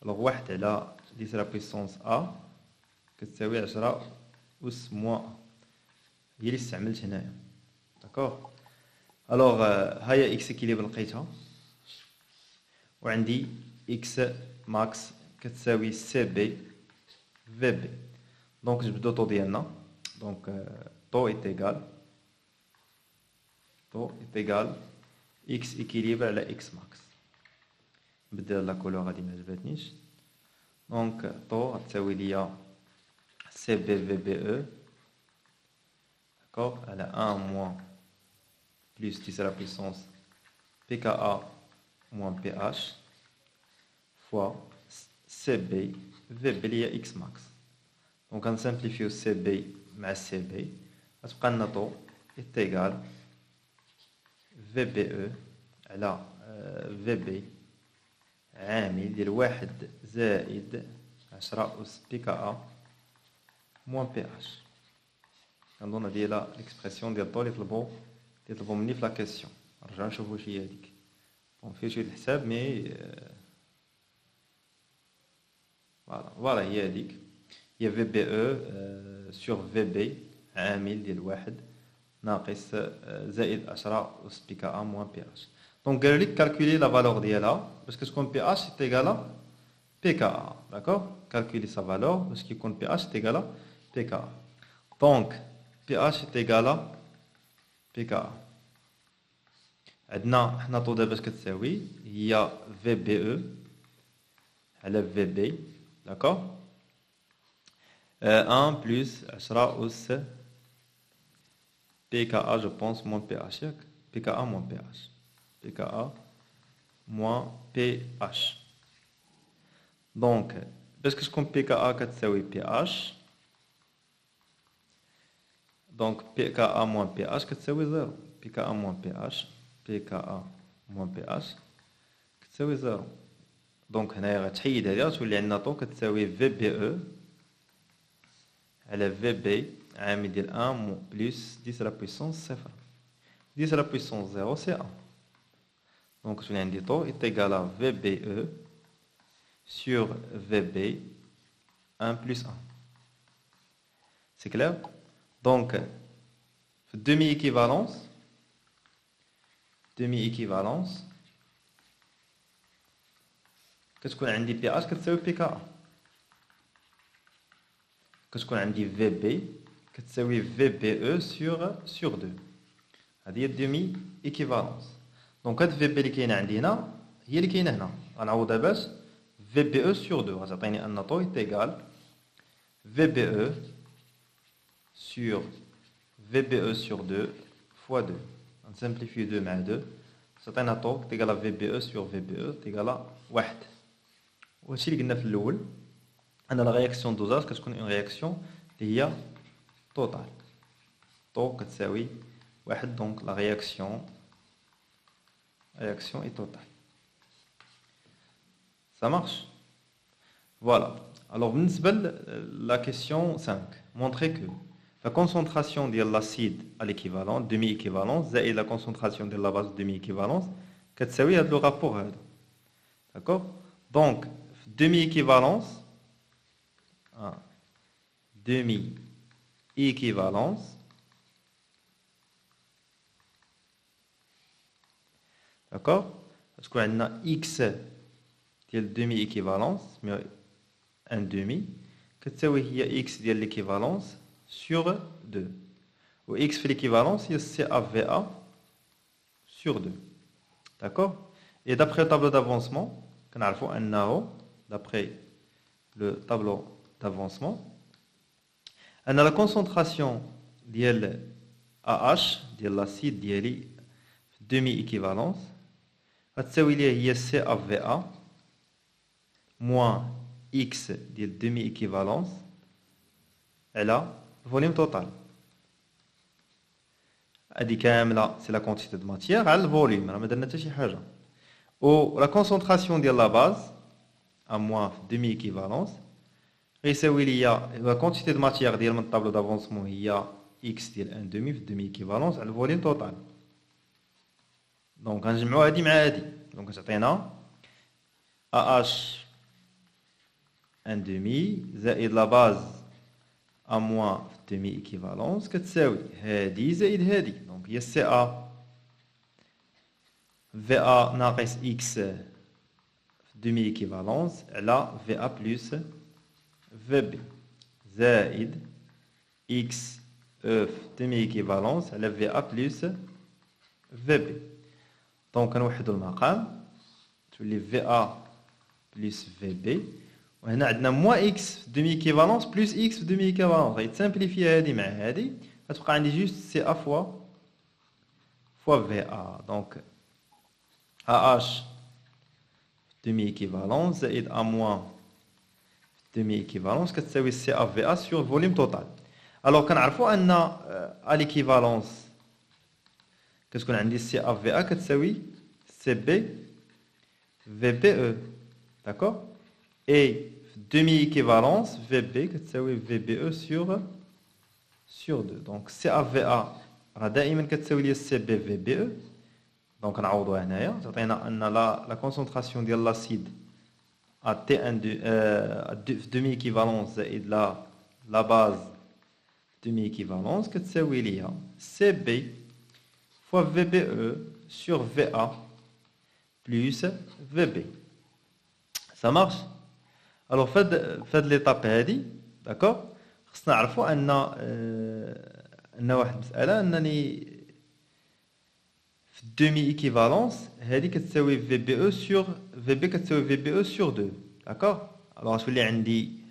الوغ 1 على 10 لا بويسونس ا كتساوي 10 أس موان هي اللي استعملت هنايا داكوغ الوغ ها هي اكس اكيليبر لقيتها وعندي اكس ماكس كتساوي سي بي في بي دونك نجبدو طو ديالنا دونك طو ايت ايغال اكس اكيليبر على اكس ماكس نبدل لا كولور هادي معجباتنيش دونك طو غتساوي ليا سي بي في بي او d'accord على 1 moins plus 10 à la puissance pKa moins pH fois CB VB اللي هي x max دونك غنسامبليفيو CB مع CB غتبقى لنا طو est égal VBE على VB عامل ديال 1 زائد 10 أس PKA moins PH. عندنا ديال l'expression ديال الطول يطلبوا مني في لا كيسيون. نرجعوا نشوفوا واش هي هذيك. بون فيه شويه الحساب مي فوالا هي هذيك. هي VBE sur VB عامل ديال 1 ناقص زائد 10 أس PKA moins PH. Donc قالوا لك calculer la valeur ديالها باش كتكون PH est égal à PKA. D'accord? Calculer sa valeur parce qu'il compte pH est égal à PKA. Donc, pH est égal à PKA. عندنا حنا طودا باش كتساوي هي VBE على VB. D'accord? 1 plus 10 أس PKA je pense moins pH. PKA moins pH. PKA moins pH. Donc, parce que je compte PKA كتساوي pH, donc PKA moins pH كتساوي 0. PKA moins pH, PKA moins pH كتساوي 0. Donc هنايا غتحيد هذه غتولي عندنا طو كتساوي VBE على VB عامل ديال 1 بلس 10 لا puissance 0. 10 لا puissance 0 c'est 1. Donc كتولي عندي طو est égal à VBE sur VB 1 plus 1. C'est clair? Donc, demi-équivalence, كتكون عندي PH كتساوي PKA. كتكون عندي VB كتساوي VBE sur 2. هذه هي demi-équivalence. Donc هاد VB اللي كاينه عندي هنا هي اللي كاينه هنا. غنعوضها باش VBE sur 2 غتعطيني أن طو est égal VBE sur 2 fois 2. On simplifie 2 مع 2 غتعطينا طو est égal à VBE sur VBE est égal à 1. وهادشي اللي قلنا في الأول أن لا رياكسيون دوزاج كتكون اون رياكسيون اللي هي توتال. طو كتساوي 1 دونك لا رياكسيون est totale. Ça marche? Voilà. Alors, la question 5. Montrer que la concentration de l'acide à l'équivalent, demi-équivalence, et la concentration de la base demi-équivalence, c'est le rapport. D'accord? Donc, demi-équivalence, d'accord? Parce qu'on a X ديال demi-équivalence, mais un demi, كتساوي هي x ديال l'équivalence sur 2. و x في l'équivalence هي CAVA sur 2. D'accord? Et d'après le tableau d'avancement, كنعرفوا أنه d'après le tableau d'avancement, أن la concentration ديال AH ديال l'acide ديالي demi-équivalence غتساوي ليه هي CAVA moins x ديال demi-équivalence على volume total. هذه كامله سي لا كونتيتي دو ماتيير على الفوليوم، راه ما درنا حتى شي حاجه. و لا كونسونطراسيون ديال لا باز ا موان في demi-équivalence غيساوي ليا لا كونتيتي دو ماتيير ديال من الطابلو دافونسمون هي x ديال 1 دومي في demi-équivalence على الفوليوم توتال. دونك غنجمعوا هذه مع هذه، دونك تعطينا AH 1 demi زائد لا باز ا موان في demi-équivalence كتساوي هادي زائد هادي، دونك هي سي ا في ا ناقص اكس في demi-équivalence على في ا بلس في بي زائد اكس او في demi-équivalence على في ا بلس في بي. دونك كنوحدوا المقام تولي في ا بلس في بي، وهنا عندنا موان اكس في دومي ايكيفالونس بلس اكس في دومي ايكيفالونس، غيتسامبليفي هادي مع هادي غتبقى عندي جوست سي ا فوا في ا. دونك ا اش في دومي ايكيفالونس زائد ا موان في دومي ايكيفالونس كتساوي سي ا في ا سور فوليوم توتال. الوغ كنعرفوا ان ا ليكيفالونس كتكون عندي سي ا في ا كتساوي سي بي في بي او. داكور؟ اي demi-équivalence VB كتساوي VBE sur 2. Donc CAVA راه دائما كتساوي لي CB VBE. Donc نعوضوها هنايا تعطينا ان لا كونسونطراسيون ديال لاسيد à T1 demi-équivalence زائد la base demi-équivalence كتساوي ليا CB fois VBE sur VA plus VB. Ça marche? Alors, faites l'étape هذه, d'accord? خصنا نعرفوا ان واحد المسألة انني في demi équivalence هذه كتساوي VBE sur VB كتساوي VBE sur 2, d'accord? Alors غتولي عندي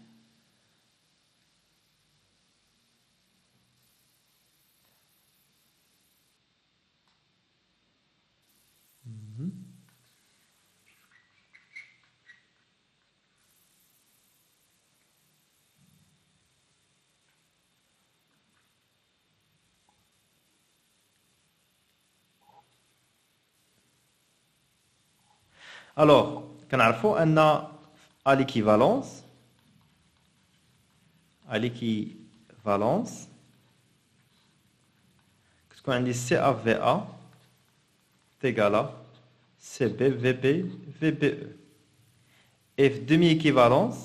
Alors, كنعرفوا ان à l'équivalence كتكون عندي CAVA est égal à CB VB VBE. Et demi-équivalence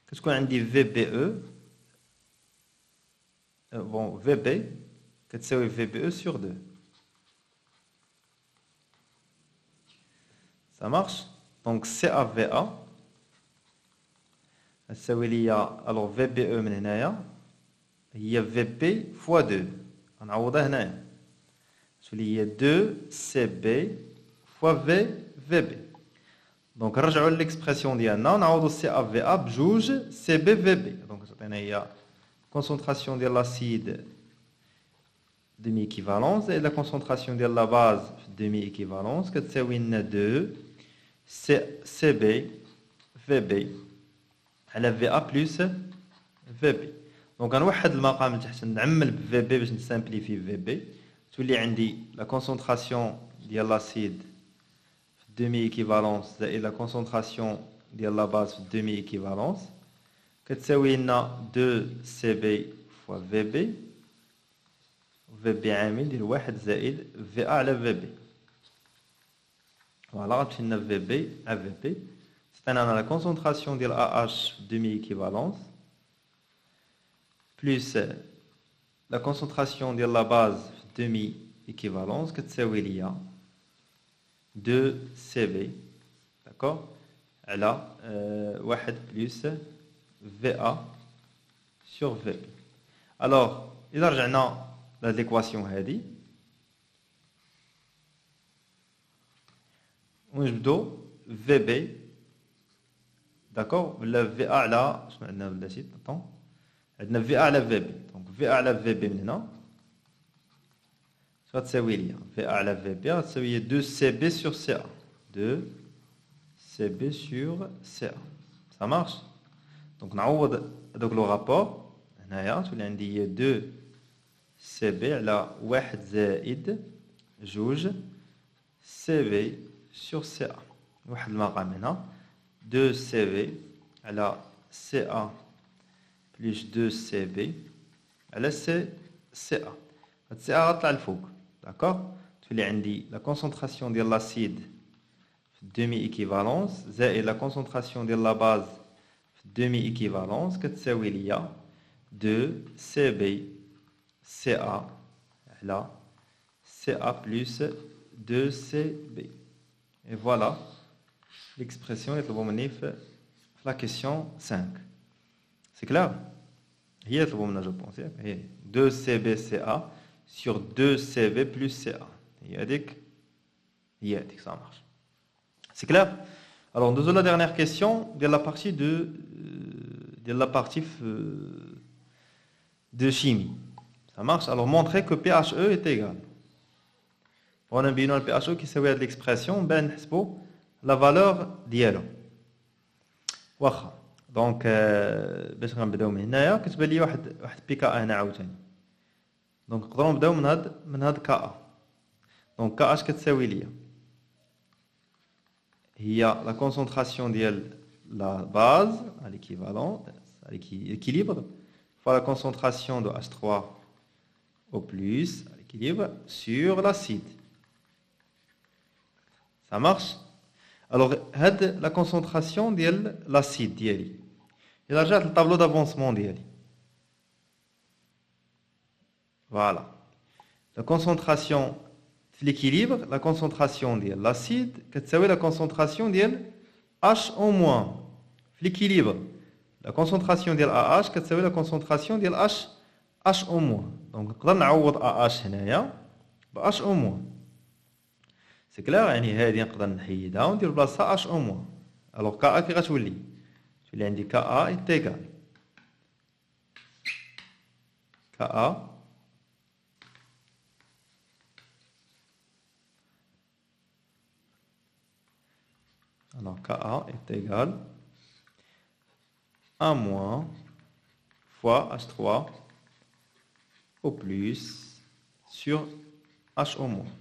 كتكون عندي VBE bon VB كتساوي VBE sur 2. Ça marche? Donc CAVA تساوي ليا alors VBE من هنايا هي VB fois 2. غنعوضها هنايا تولي هي 2 CB fois VB. Donc نرجعوا للإكسبرسيون ديالنا نعوضوا CAVA بجوج CB VB. Donc تعطينا هي concentration de l'acide demi-équivalence et la concentration de la base demi-équivalence كتساوي لنا 2 CB VB على VA plus VB. دونك غنوحد المقام لتحت نعمل ب VB باش نسامبليفي VB تولي عندي la concentration ديال l'acide demi-équivalence زائد la concentration ديال la base demi-équivalence كتساوي لنا 2 CB fois VB VB عامل ديال 1 زائد VA على VB. فوالا غتمشي لنا VB à VB تعطينا la concentration ديال AH demi-équivalence plus la concentration ديال la base demi-équivalence كتساوي ليا 2 CB d'accord على 1 plus VA sur VB. Alors, إذا رجعنا للإيكواسيون هذه ونجبدو VB d'accord ولا VA على شنو عندنا بلاتي طون عندنا VA على VB. دونك VA على VB من هنا غتساوي ليا VA على VB غتساوي 2 CB sur CA 2 CB sur CA. Ça marche? Donc نعوض هذوك لو رابور هنايا تولي عندي هي 2 CB على 1 زائد 2 CB sur CA. واحد المقام هنا 2 CB على CA plus 2 CB على CA. هاد CA غطلع الفوق داكوغ تولي عندي la concentration ديال l'acide في demi-équivalence زائد la concentration ديال la base demi-équivalence كتساوي ليا 2 CB CA على CA plus 2 CB. Et voilà l'expression اللي طلبوا مني في la question 5. C'est clair? هي طلبوا منا جو بونس هي 2 CB CA sur 2 CB plus CA. هي هذيك ça marche. C'est clair? Alors, nous avons la dernière question de la partie de chimie. Ça marche? Alors, montrer que PHE est égal. On a bien le PHE qui s'appelle l'expression, ben, la valeur d'ILO. Donc, باش غنبداو من هنايا كتبان لي واحد بي كا هنا عاوتاني. دونك نقدروا نبداو من هاد كا. Donc KH كتساوي ليا هي la concentration ديال la base à l'équivalent, à l'équilibre, fois la concentration de H3 au plus à l'équilibre sur l'acide. Ça marche? Alors, la concentration de l'acide ديالي. Il a déjà le tableau d'avancement ديالي. Voilà. La concentration de l'équilibre, la concentration de l'acide, c'est la concentration de H en moins. L'équilibre, la concentration de AH, c'est la concentration de H en moins. Donc, on va نعوض AH هنايا ب H en moins. C'est clair, يعني هذه نقدر نحيدها وندير بلاصتها H en moins. Alors, KA كي غتولي؟ تولي عندي KA est égal. KA alors KA est égal à moins fois H3 au plus sur H au moins.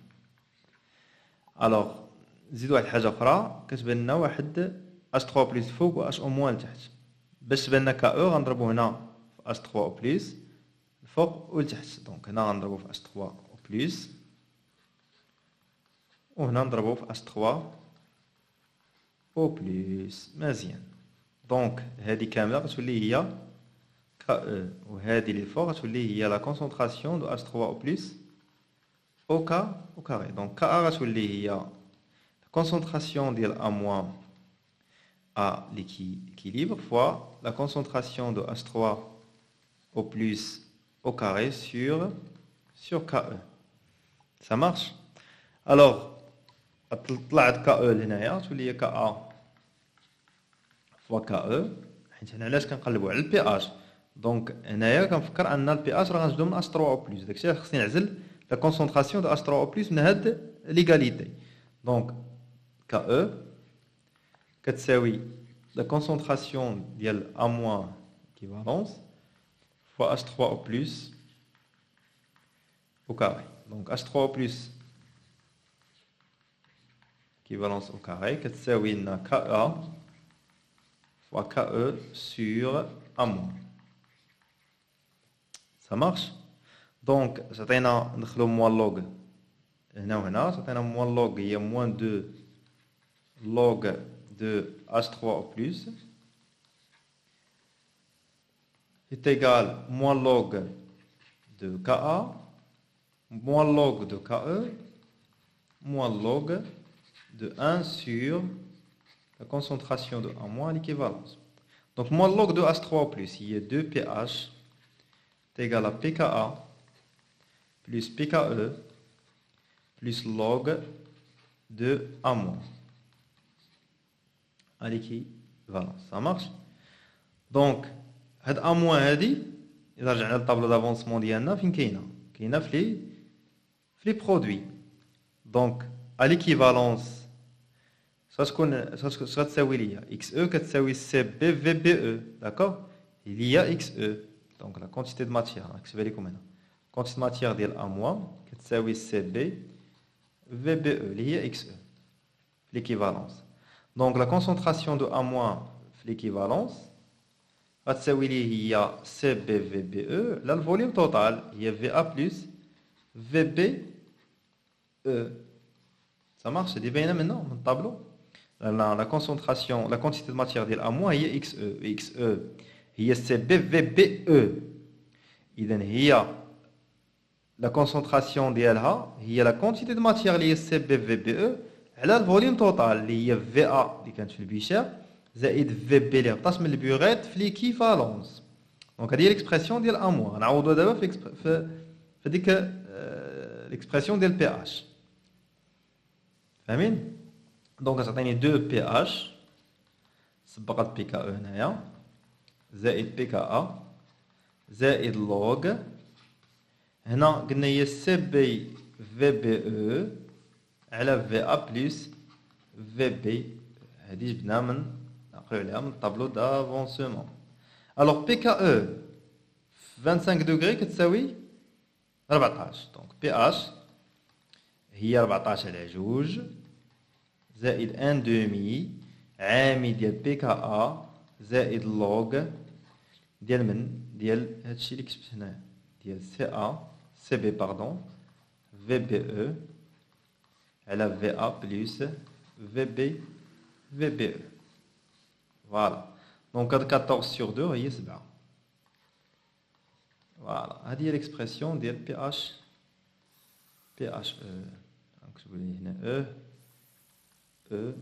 Alors, نزيدو واحد الحاجة أخرى كتبان لنا واحد H3 بلس فوق و H au moins لتحت. باش تبان لنا KE غنضربو هنا في H3 au plus الفوق و لتحت. دونك هنا غنضربو في H3 au plus و هنا نضربو في H3 au plus. مزيان. دونك هذه كاملة غتولي هي KE وهذه اللي فوق غتولي هي لا كونسونطراسيون دو H3 au plus au carré. Donc KA غتولي هي la concentration ديال A- à l'équilibre fois la concentration de H3 au plus au carré sur KE. Ça marche? Alors, طلعت KE لهنايا تولي هي KA fois KE حيت هنا علاش كنقلبوا على البي اش. دونك هنايا كنفكر ان البي اش راه غنزيدو من H3 او بلس. داكشي خصني نعزل لا كونسونطراسيون دو H3 او بلس من هاد ليغاليتي. دونك KE كتساوي لا كونسونطراسيون ديال A- équivalence fois H3 au plus au carré. Donc H3 au plus équivalence au carré كتساوي لنا KA fois KE sur A-. Ça marche? Donc, j'atteins le moins log. J'atteins moins log, il y a moins 2 log de H3 au plus est égal moins log de Ka, moins log de Ke, moins log de 1 sur la concentration de A- à l'équivalence. Donc, moins log de H3 au plus, il y a 2 pH est égal à pKa plus pKe plus log de A- à l'équivalence. Ça marche? Donc, هاد A- هادي إذا رجعنا للطابلو دافونسمون ديالنا فين كاينة في لي برودوي. دونك à l'équivalence ça تساوي ليا XE كتساوي CB VBE. D'accord? Il y a XE. Donc la quantité de matière, نكتبها لكم هنا. quantité de matière ديال A- كتساوي CB VBE اللي هي XE. L'équivalence. Donc la concentration de A- في l'équivalence غتساوي لي هي CB VBE là le volume total هي VA plus VBE. Ça marche? C'est باينه maintenant من الطابلو. La concentration, la quantité de matière ديال A- هي XE. XE هي CB VBE. إذن هي la concentration ديالها هي la quantité de matière اللي هي CB VBE على الفوليوم توتال اللي هي VA اللي كانت في البيشار زائد VB اللي هبطات من البيوريت في ليكيفالونس. دونك هذه هي ليكسبرسيون ديال A-. نعوضوها دابا في ديك ليكسبرسيون ديال بي اش. فاهمين؟ دونك غتعطيني 2 بي اش سبقت بي كا هنايا زائد بي كا زائد لوغ هنا قلنا هي سي بي في بي او على في ا بلس في بي. هذه جبناها من نقراو عليها من الطابلو دافونسمون. الوغ بي كا او 25 دوغري كتساوي 14. دونك بي اش هي 14 على 2 زائد 1 دومي عامل ديال بي كا ا زائد لوغ ديال من ديال هادشي اللي كتبت هنايا ديال سي ا سي بي باردون في بي او على في ا بلس في بي او. فوالا دونك هاد 14 sur 2 هي 7. فوالا هادي هي ليكسبرسيون ديال بي اش نكتبو ليه هنا E,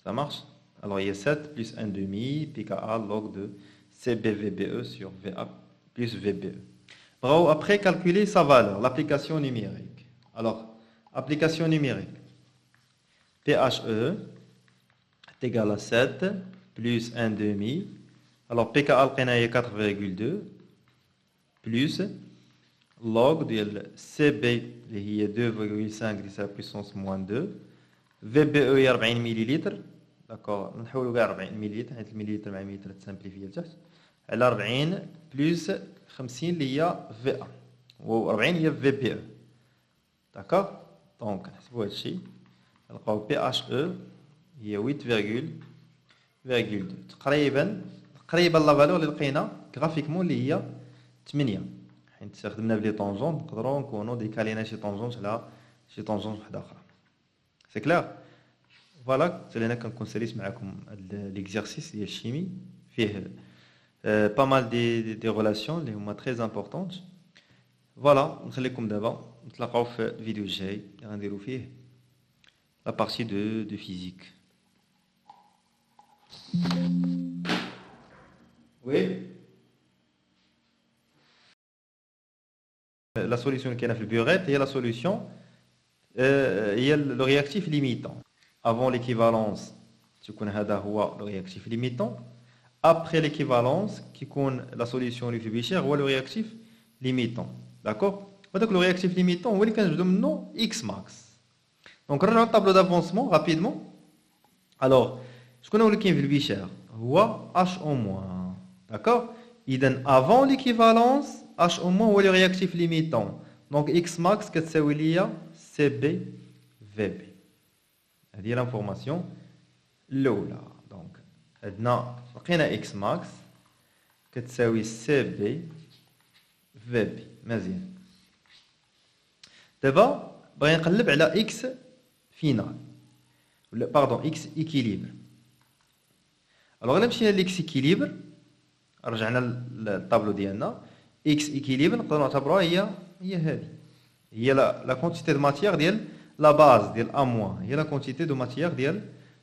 ça marche? Alors il y a 7 plus 1 demi, pKa log de CBVBE sur VA plus VBE. Bravo, après calculer sa valeur, l'application numérique. Alors, application numérique. PHE est égal à 7 plus 1 demi. Alors pKa est 4,2 plus log de CB qui est 2,5 10 à la puissance moins 2. VBE هي 40 مليلتر داكور نحولوا كاع 40 مليلتر حيت المليلتر مع مليلتر تسامبليفي لتحت على 40 بلس 50 اللي هي في ا و 40 هي في بي او داكور دونك نحسبوا هادشي نلقاو بي اش او هي 8,2 تقريبا لا فالور اللي لقينا غرافيكمون اللي هي 8 حيت استخدمنا بلي طونجون نقدروا نكونوا ديكالينا شي طونجون على شي طونجون وحده اخرى. C'est clair? Voilà, c'est là qu'on conseille l'exercice de chimie. Fait pas mal de relations, les sont très importantes. Voilà, on se laisse comme d'avant. On se la fait vidéo j'ai rendez-vous fait la partie de physique. Oui. La solution qui est dans le burette est la solution. Il y a le réactif limitant. Avant l'équivalence, tu connais le réactif limitant. Après l'équivalence, qui connaît la solution du Fibicher, ou le réactif limitant. D'accord? Donc le réactif limitant, on va le nom X max. Donc, on a un tableau d'avancement rapidement. Alors, je connais le Fibicher, ou H au moins. D'accord? Il donne avant l'équivalence, H au moins ou le réactif limitant. Donc, X max, qu'est-ce que c'est? CB, VB. هذه l'information الأولى. Donc, عندنا لقينا X max كتساوي CB VB. مزيان. دابا بغينا نقلب على X final. ولا باردون X équilibre. Alors إلا مشينا ل X équilibre رجعنا للطابلو ديالنا X équilibre نقدروا نعتبروها هي هذه. Il y a la quantité de matière de la base, de A-. Il y a la quantité de matière de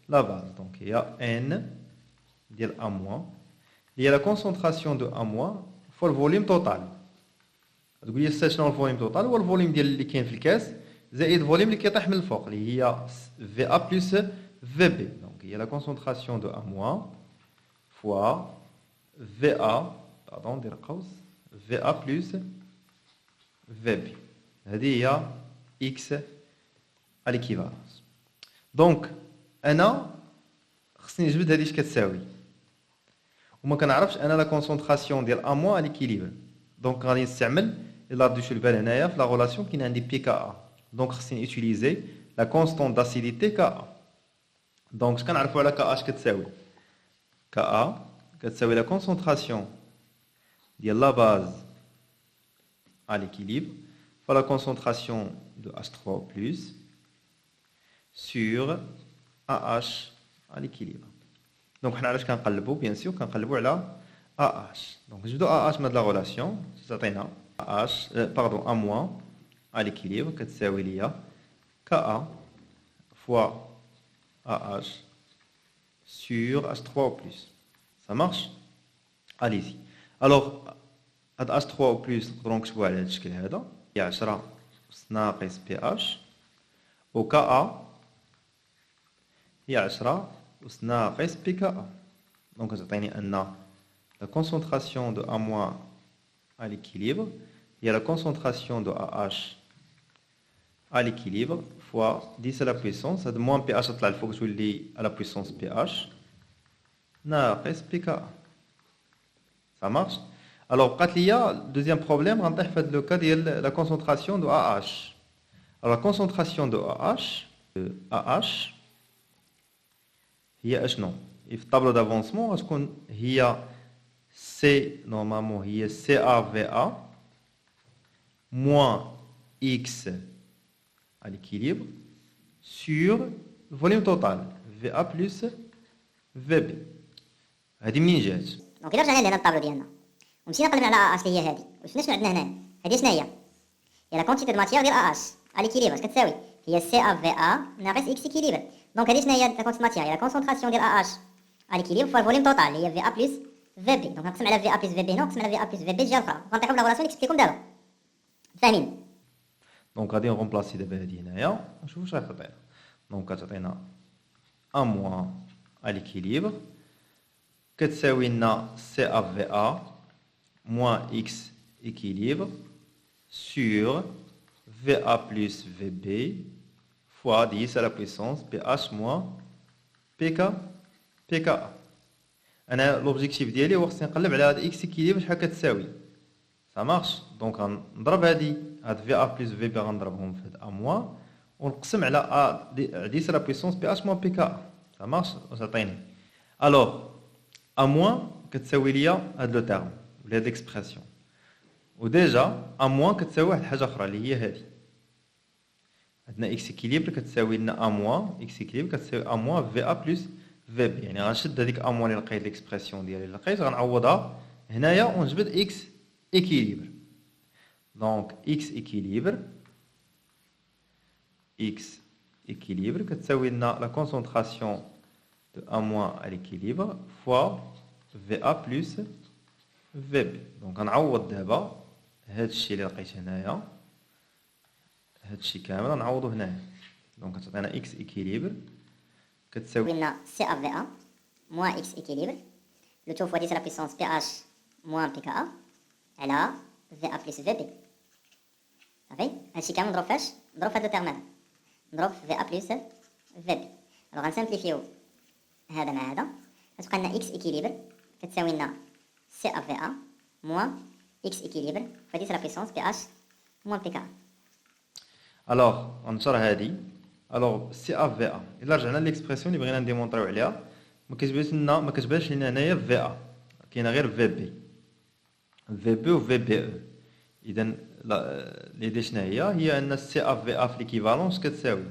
la base. Donc, il y a N de A-. Il y a la concentration de A- fois le volume total. Donc, il y a le volume total ou le volume qui est في الكاس زائد le volume qui est من الفوق اللي هي VA plus VB. Donc, il y a la concentration de A- fois VA, pardon, VA plus VB. هذه هي X à l'équivalence. Donc أنا خصني نجبد هذه اش كتساوي وما كنعرفش أنا لا كونسونطراسيون ديال أ- à l'équilibre. دونك غادي نستعمل إلا رديتو البال هنايا في لا غولاسيون كاين عندي بي كا ا. دونك خصني utiliser لا كونستونت داسيديتي كا ا. دونك اش كنعرفوا على كا ا اش كتساوي كا ا كتساوي لا كونسونطراسيون ديال لا باز à l'équilibre la concentration de H3O+, sur AH à l'équilibre. Donc, on a bien sûr qu'on a AH. Donc, je dois AH mettre la relation, c'est AH, pardon, A- à l'équilibre, que c'est Ka fois AH sur H3O+. Ça marche? Allez-y. Alors, H3O+, donc je vois le شكل هذا. هي 10 ناقص بي اش وكا ا هي 10 ناقص بي كا ا. دونك تعطيني ان لا كونسونطراسيون دو ا موان à l'équilibre هي لا كونسونطراسيون دو ا اش à l'équilibre fois 10 à la puissance هاد موان بي اش تطلع الفوق تولي à la puissance بي اش ناقص بي كا ا. Ça marche? Alors, le deuxième problème, on a le cas de la concentration de AH. Alors la concentration de AH هي اشنو؟ في الطابلو d'avancement غتكون هي C normalement هي CAVA moins X à l'équilibre sur le volume total VA plus VB. هذه منين جات؟ دونك الا رجعنا لهنا الطابلو ديالنا ومشينا قلبنا على اش اللي هي هذه وشفنا شنو عندنا هنا هذه شنو هي؟ هي لا كونتيتي دو ماتيير ديال اش على ليكيليبر اش كتساوي؟ هي سي ا في ا ناقص اكس اكيليبر. دونك هذه شنو هي لا كونتيتي ماتيير؟ هي لا كونسونطراسيون ديال اش على ليكيليبر فوا الفوليوم توتال اللي هي في ا بلس في بي. دونك نقسم على في ا بلس في بي هنا ونقسم على في ا بلس في بي الجهه الاخرى غنطيحوا في لابوراسيون اللي كتبت لكم دابا فاهمين؟ دونك غادي نغومبلاسي دابا هذه هنايا نشوفوا واش غتعطينا. دونك كتعطينا ا موان à l'équilibre كتساوي لنا سي ا في ا moins x équilibre sur VA plus VB fois 10 à la puissance PH moins PKA. أنا l'objectif ديالي هو خصني نقلب على هاد x équilibre شحال كتساوي. Ça marche. Donc غنضرب هاد VA plus VB غنضربهم في هاد A moins ونقسم على A 10 à la puissance PH moins PKA. Ça marche. واش عطيني. Alors A moins كتساوي ليا هاد لو تيرم ولا هاد اكسبرسيون وديجا ا موان كتساوي واحد الحاجه اخرى اللي هي هذه عندنا اكس اكيليبر كتساوي لنا ا موان اكس اكيليبر كتساوي ا موان في ا بلس في بي. يعني غنشد هذيك ا موان اللي لقيت ليكسبرسيون ديالي اللي لقيت غنعوضها هنايا ونجبد اكس اكيليبر. دونك اكس اكيليبر كتساوي لنا لا كونسونطراسيون دو ا موان à l'équilibre fois VA plus VB. دونك غنعوض دابا هاد الشيء اللي لقيت هنايا هاد الشيء كامل غنعوضو هنايا. دونك كتعطينا اكس اكيليبر كتساوي لنا سي ا في ا موان اكس اكيليبر لو تو فوا 10 لا بيسونس بي اش موان بي كا ا على في ا بلس في بي. صافي هادشي كامل نضرب فاش؟ نضرب في هاد لو تيرم هذا نضرب في ا بلس في بي. الوغ غنسامبليفيو هذا مع هذا غتبقى لنا اكس اكيليبر كتساوي لنا سي ا في ا موان اكس اكيليبر فوا 10 لا بيسونس بي اش موان بي كا. الوغ غنشر هادي. الوغ سي ا في ا الا رجعنا ليكسبرسيون اللي بغينا نديمونطريو عليها ما كتبانش لنا هنايا في ا كاينه غير في بي و في بي او. اذا ليدي شنو هي ان سي ا في ا في ليكيفالونس كتساوي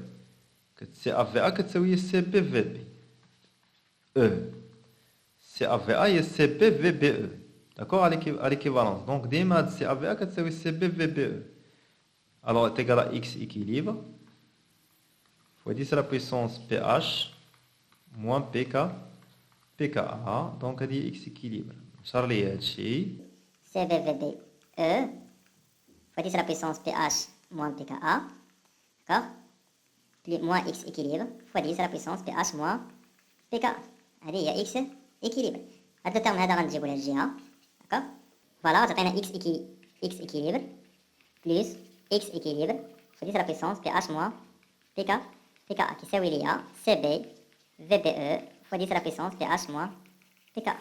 سي ا في ا كتساوي سي بي في بي او. سي ا في ا هي سي بي في بي او داكور à l'équivalence. Donc ديما هاد سي ا في ا كتساوي سي بي في بي او. Alors est égal à x équilibre fois 10 à la puissance pH moins pKa. Donc هادي x équilibre. نشر لي هادشي سي بي في بي او فوا 10 لا بيسونس بي اش موان بي كا ا داكور بلي موان اكس اكيليبر فوا 10 لا بيسونس بي اش موان بي كا. هذه هي اكس اكيليبر. هاد الترم هذا غنجيبو لها الجهه داكور. فوالا تعطينا اكس اكيليبر بلس اكس اكيليبر فوا 10 لا بيسونس بي اش موان بي كا كيساوي ليا سي بي في بي او فوا 10 لا بيسونس بي اش موان بي كا.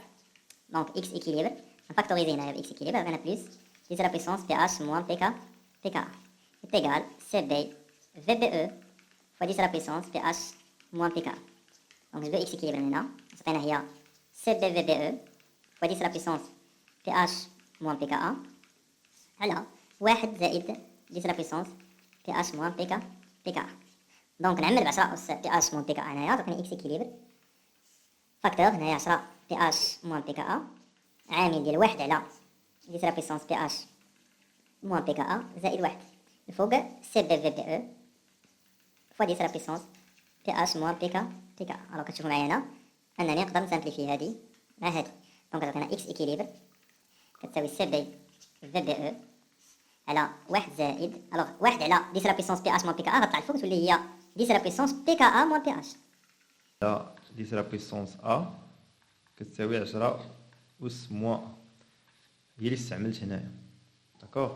دونك اكس اكيليبر نفاكتوريزي هنايا باكس اكيليبر عندنا بلس 10 لا بيسونس بي اش موان بي كا est égal CB VBE fois 10 à la puissance PH moins PK. Donc je veux x équilibre هنا تعطينا هي CB VBE fois 10 à la puissance PH moins PKA على 1 زائد 10 à la puissance PH moins PKA. دونك نعمل ب 10 أس PH moins PKA هنايا تعطيني x équilibre فاكتور هنايا 10 PH moins PKA عامل ديال 1 على 10 à la puissance PH moins PKA زائد 1 الفوق CB VBE fois 10 à la puissance PH moins PKA. الوغ كتشوفوا معايا هنا انني نقدر نسامبليفي هادي مع هادي. دونك كتعطينا اكس اكيليبر كتساوي سي بي في بي او على 1 زائد الوغ 1 على 10 لا بيسونس بي اش موان بي كا ا غتطلع الفوق تولي هي 10 لا بيسونس بي كا ا موان بي اش. 10 لا بيسونس ا كتساوي 10 أس موان هي اللي استعملت هنايا داكوغ.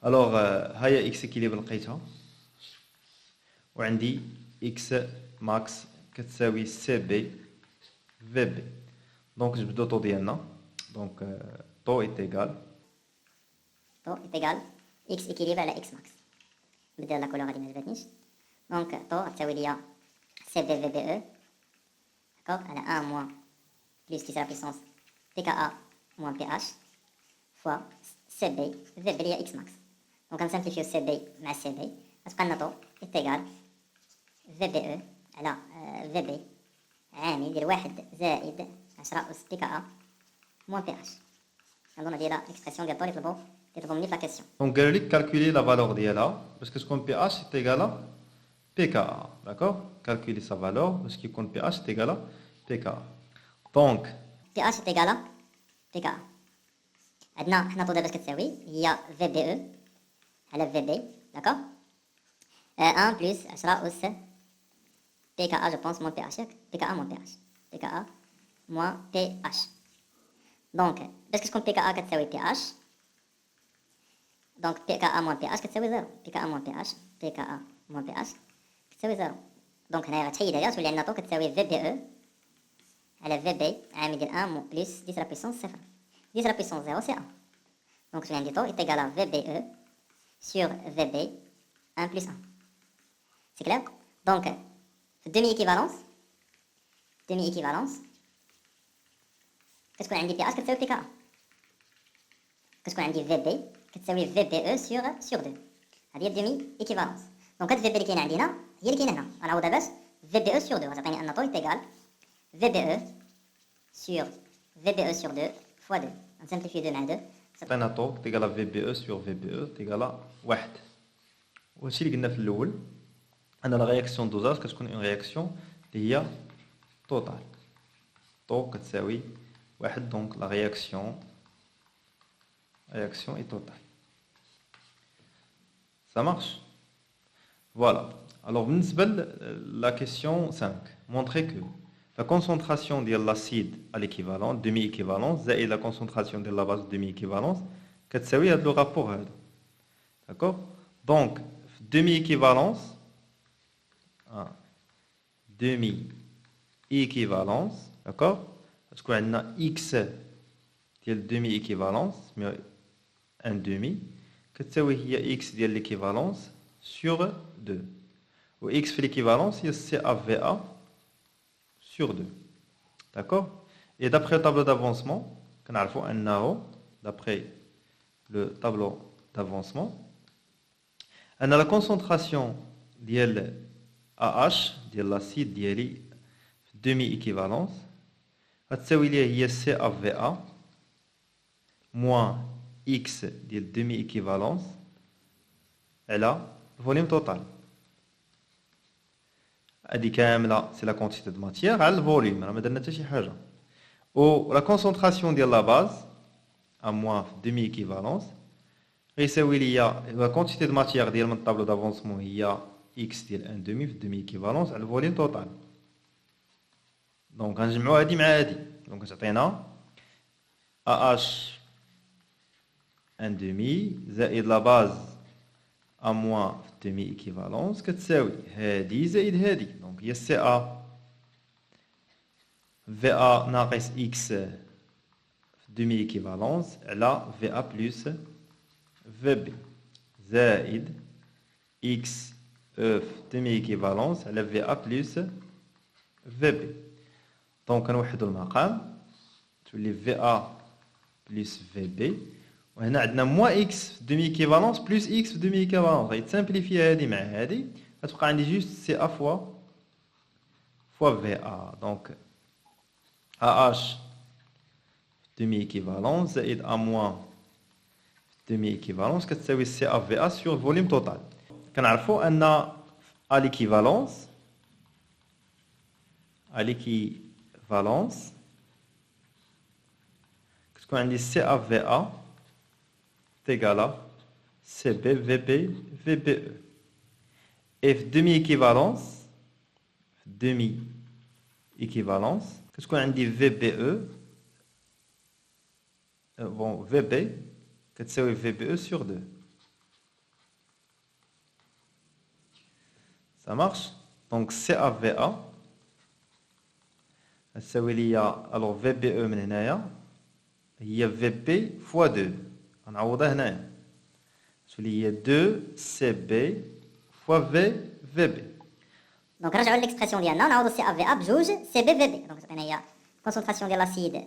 الوغ ها هي اكس اكيليبر لقيتها وعندي اكس ماكس كتساوي سي بي في بي. دونك نجبدو طو ديالنا. دونك طو ايت ايكال اكس اكيليبر على اكس ماكس. بدل لا كولور هادي ما عجبتنيش. دونك طو تساوي ليا سي بي في بي او داكوغ على 1 موان بلس 10 بيسونس بي كا ا موان بي اش فوا سي بي في بي اللي هي اكس ماكس. دونك غنسامبليفيو سي بي مع سي بي غتبقى لنا طو ايتيغال في بي او على في بي عامل ديال 1 زائد 10 أس بي كا ا موان بي اش. كنظن هادي هي ليكسبرسيون ديال طو اللي طلبوا مني في لا كيسيون. Donc, قالوا لك calculer la valeur ديالها parce que ce qu'on pH est égal à pKa, d'accord? Calculer sa valeur parce que qu'on pH est égal à pKa. Donc, بي اش ايتيغال بي كا عندنا حنا طو دابا كتساوي هي في بي او على في بي داكوغ 1 بلس 10 أس بي كا ا جو بونس موان بي اش ياك بي كا ا موان بي اش بي كا ا موان بي اش. دونك باش كتكون بي كا ا كتساوي بي اش دونك بي كا ا موان بي اش كتساوي زيرو بي كا ا موان بي اش بي كا ا موان بي اش كتساوي زيرو. دونك هنايا غتحيد هادي غتولي عندنا طو كتساوي في بي او على في بي عامل ديال 1 بلس 10 لا بيسونس 0 10 لا بيسونس 0 سي 1. دونك تولي عندي طو ايتيغال ا في بي او سور في بي 1 بلس 1. سي كلير. دونك في الدومي ايكيفالونس كتكون عندي بي اش كتساوي بي كا ا كتكون عندي في بي كتساوي في بي او سور 2. هذه هي الدومي ايكيفالونس. دونك هاد في بي اللي كاينه عندنا هي اللي كاينه هنا غنعوضها باش في بي او سور 2 غتعطيني ان طو ايتيغال في بي او سور في بي او سور 2 فوا 2 غنسامبليفي 2 مع 2 عطينا طو égal à VBE sur VBE égal à 1. وهادشي اللي قلنا في الاول ان لا رياكسيون دوزاج كتكون اون رياكسيون اللي هي توتال طو كتساوي 1. دونك لا رياكسيون اي توتال. Ça marche? Voilà. Alors, بالنسبة la question 5, montrer que la concentration de l'acide à l'équivalent, demi-équivalence, et la concentration de la base demi-équivalence, كتساوي هذا le rapport هذا. D'accord? Donc, demi-équivalence, demi-équivalence, d'accord? Parce qu'on a x ديال demi-équivalence, mais un demi, كتساوي هي x ديال l'équivalence sur 2. Ou x في l'équivalence, il y a CAVA sur 2. D'accord? Et d'après le tableau d'avancement, d'après le tableau d'avancement, on a la concentration de AH, de l'acide, de demi-équivalence, هي CAVA moins x de demi-équivalence, et là, volume total. هذه كامله سي لا كونتيتي دو ماتيير على الفوليوم راه ما درنا حتى شي حاجه. و لا كونسونطراسيون ديال لا باز ا موان في ديمي ايكيفالونس غيساوي ليا لا كونتيتي دو ماتيير ديال من الطابلو دافونسمون هي اكس ديال ان دومي في ديمي ايكيفالونس على الفوليوم توتال. دونك غنجمعوا هادي مع هادي دونك تعطينا ا اش ان دومي زائد لا باز ا موان في ديمي ايكيفالونس كتساوي هادي زائد هادي دونك هي سي ا في ا ناقص اكس في ديمي ايكيفالونس على في ا بلس في بي زائد اكس في ديمي ايكيفالونس على في ا بلس في بي. دونك كنوحدوا المقام تولي في ا بلس في بي وهنا عندنا موان اكس في دومي ايكيفالونس بلس اكس في دومي ايكيفالونس غيتسامبليفي هادي مع هادي غتبقى عندي جوست سي ا فوا في ا. دونك ا اش في دومي ايكيفالونس زائد ا موان في دومي ايكيفالونس كتساوي سي ا في ا سور فوليوم توتال. كنعرفوا ان ا ليكيفالونس كتكون عندي سي ا في ا égale à CB, VB, VBE. Et demi-équivalence, qu'est-ce qu'on a dit VBE, bon, VB, qu'est-ce que VBE sur 2. Ça marche? Donc CAVA, alors VBE, il y a VB fois 2. غنعوضها هنايا تولي هي 2 سي بي fois V VB. Donc, رجعوا l'expression ديالنا نعوضوا CA VA بجوج CB VB. Donc, عطينا هي concentration ديال l'acide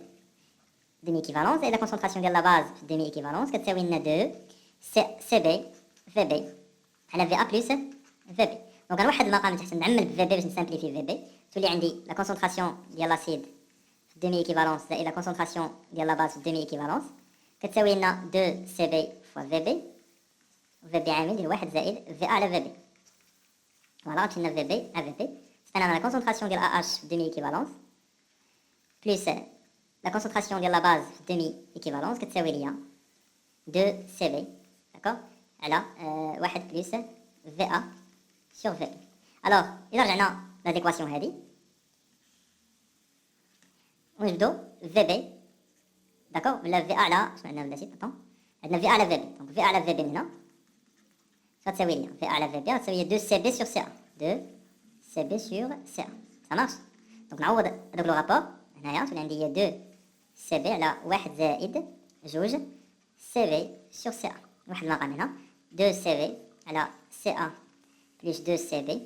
demi équivalence et la concentration ديال la base demi équivalence كتساوي لنا 2 CB VB على VA plus VB. Donc, غنوحد المقام تحت نعمل VB باش نسامبليفي VB. تولي عندي la concentration ديال l'acide demi équivalence زائد la concentration ديال la base demi équivalence كتساوي لنا 2 CB fois VB. VB عامل ديال 1 زائد VA على VB. Voilà, on a VB à VB. C'est la concentration de la AH demi-équivalence plus la concentration de la base demi-équivalence qui est 2 CB. D'accord? Alors, 1 plus VA sur VB. Alors, il y a l'adéquation هذه. ونبدو VB. D'accord? La VA là, je vais vous dire, attends. On a VA à la VB. Donc, VA à la VB maintenant. Ça te savait V à la VB, ça veut dire 2 CB sur CA. 2 CB sur CA. Ça marche? Donc, on a le rapport. On a dit 2 CB à 1 زائد 2 CB sur CA. On a maintenant 2 CB à CA plus 2 CB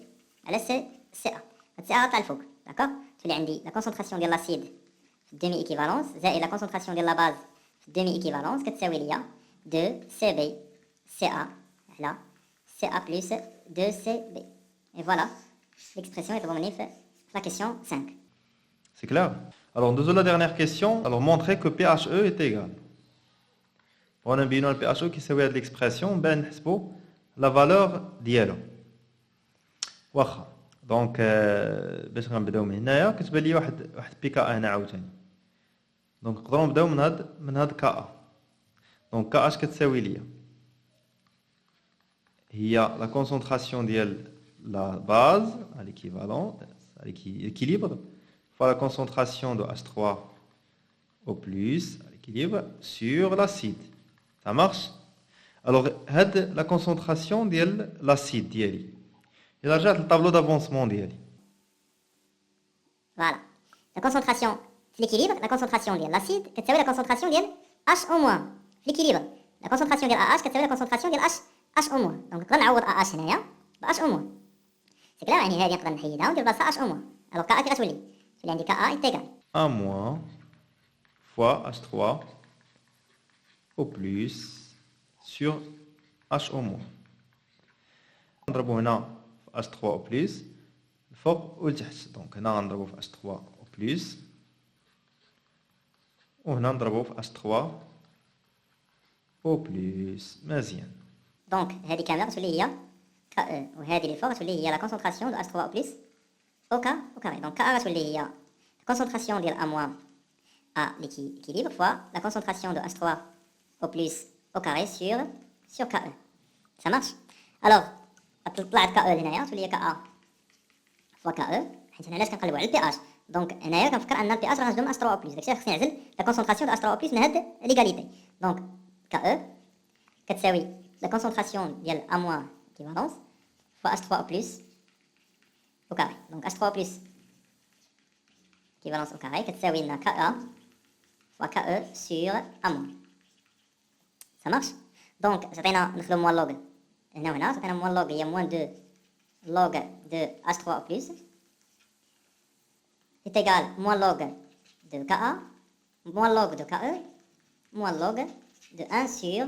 à la CA. CA est le faux. D'accord? Tu as dit la concentration de l'acide demi-équivalence et la concentration de la base demi-équivalence qui est 2 CB CA là. CA plus 2CB. Et voilà, l'expression est devenue la question 5. C'est clair? Alors, nous avons la dernière question. Alors, montrer que PHE est égal. On a bien le PHE qui s'est l'expression, ben, la valeur d'IL. واخا دونك باش غنبداو من هنايا كتبان لي واحد بي كا هنا عاوتاني دونك نقدروا نبداو من هاد كا دونك كا اش كتساوي ليا هي la concentration de la base à l'équivalent, à l'équilibre, fois la concentration de H3 au plus à l'équilibre sur l'acide. Ça marche? Alors, la concentration de l'acide. Il a déjà le tableau d'avancement. Voilà. La concentration, c'est l'équilibre, la concentration de l'acide, c'est la concentration de H au moins. L'équilibre. La concentration de AH, c'est la concentration de H au moins. Donc, on va AH هنايا H au moins. C'est clair, يعني هذه نقدر نحيدها وندير بلاصتها H au moins. Alors, KA كي غتولي؟ تولي عندي KA est égal 1 moins fois H3 au plus sur H au moins. نضربو هنا في H3 au plus الفوق والتحت. دونك هنا غنضربو في H3 au plus وهنا نضربو في H3 au plus. مزيان. Donc, هذه كاملة غتولي هي KE وهذه اللي فوق غتولي هي la concentration de H3 au plus au carré. Donc, KA غتولي هي la concentration ديال A- à l'équilibre fois la concentration de H3 au plus au carré sur KE. Ça marche? Alors, طلعت KE هنايا تولي هي KA fois KE حيت هنا علاش كنقلبوا على البي اش. دونك هنايا كنفكر ان البي اش راه غنخدم H3 او بلس داكشي خصني نعزل لا كونسونطراسيون دو H3 او بلس من هاد ليغاليتي. دونك KE كتساوي لا كونسونطراسيون ديال A- équivalence fois H3 au plus au carré. Donc H3 au plus équivalence au carré كتساوي لنا KA fois KE sur A-. Ça marche? Donc عطينا ندخلو موان لوغ هنا وهنا عطينا موان لوغ هي موان 2 log de H3 au plus est égal moins log de Ka moins log de Ke moins log de 1 sur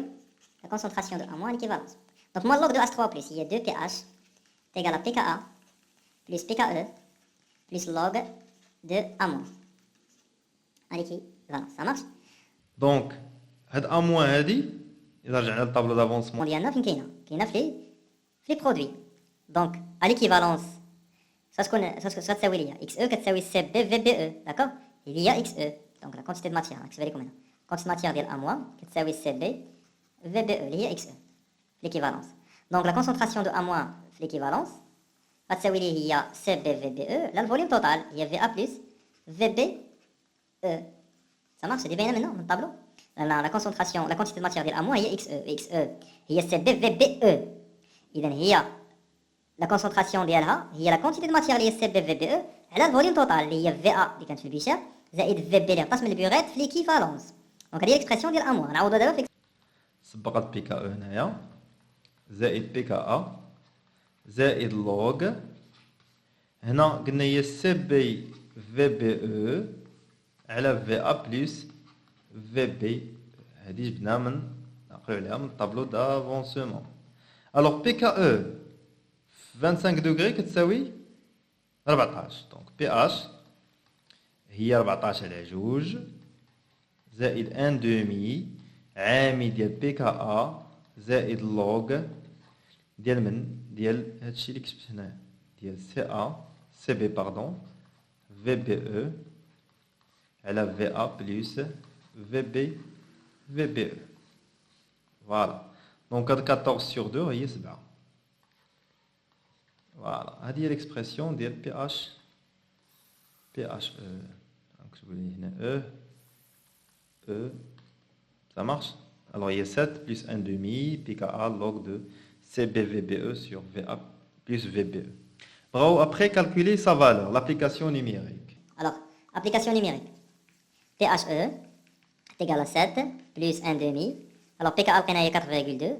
la concentration de A- à l'équivalence. Donc moins log de H3 au plus, il y a 2 pH est égal à pKa plus pKe plus log de A- à l'équivalence. Ça marche? دونك هاد A- هادي إذا رجعنا للطابلو دافونسمون ديالنا فين كاينه في لي برودوي. دونك à l'équivalence تساوي ليا XE كتساوي CB VBE. d'accord? il y a XE donc la quantité de matière كتبان لكم هنا quantité de matière ديال A- كتساوي CB VBE اللي هي XE l'équivalence. donc la concentration de A- في l'équivalence غتساوي ليه هي CB VBE لا الفوليوم توتال هي VA plus VBE. ça marche دي باينه من الطابلو. la concentration la quantité de matière ديال A- هي XE هي CB VBE. اذا هي la concentration ديالها هي la quantité de matière اللي هي CB VBE على الفوليوم توتال اللي هي VA اللي كانت في البيشير زائد VB اللي عطات من البيغيت في ليكيفالونس. دونك هذه ليكسبرسيون ديال A- نعوضوا دابا في سبقت بي كا هنايا زائد بي كا زائد لوغ. هنا قلنا هي سي بي في بي او على في ا بلس في بي. هذه جبناها من نقراو عليها من الطابلو دافونسمون. الوغ بي كا او 25 دوغري كتساوي 14. دونك بي اش هي 14 على جوج زائد ان دومي عامل ديال بي كا ا زائد لوغ ديال من ديال هادشي اللي كتبت هنايا ديال سي ا سي بي باردون في بي او على في ا بلس في بي في بي او. فوالا دونك هاد 14 سور 2 هي 7. فوالا هادي هي ليكسبرسيون ديال بي اش او. نكتبو ليه هنا او ça marche. Alors il y a 7 plus 1 demi pKa log de CBVBE sur VA plus VBE. Bravo, après calculer sa valeur, l'application numérique. Alors, application numérique. PHE est égal à 7 plus 1 demi. Alors, pKa est 4,2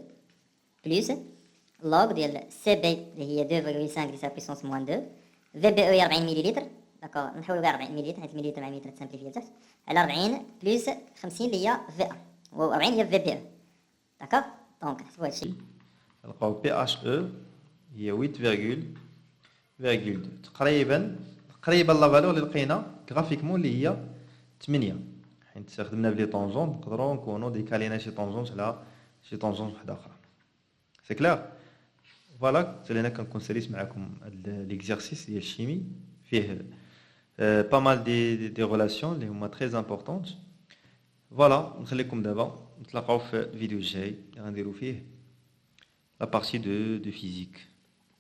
plus log de CB qui est 2,5 10 à la puissance moins 2. VBE est 40 ml. D'accord, on va 40 ml, 1 ml مع 100 simplifié تحت. على 40 plus 50 اللي هي VA. و 40 هي VBE. D'accord? Donc, حسبوا هادشي. نلقاو PHE هي 8,2 تقريبا لا فالور اللي لقينا غرافيكمون اللي هي 8. حيت استخدمنا بلي طونجون نقدروا نكونوا ديكالينا شي طونجونت على شي طونجونت وحده اخرى. سي كلير. فوالا تولينا كنكون ساليت معكم هاد ليكزارسيس ديال الشيمي فيه pas mal des relations اللي هما très importantes. فوالا نخليكم دابا نتلاقاو في الفيديو الجاي اللي غنديرو فيه لا بارتي دو فيزيك.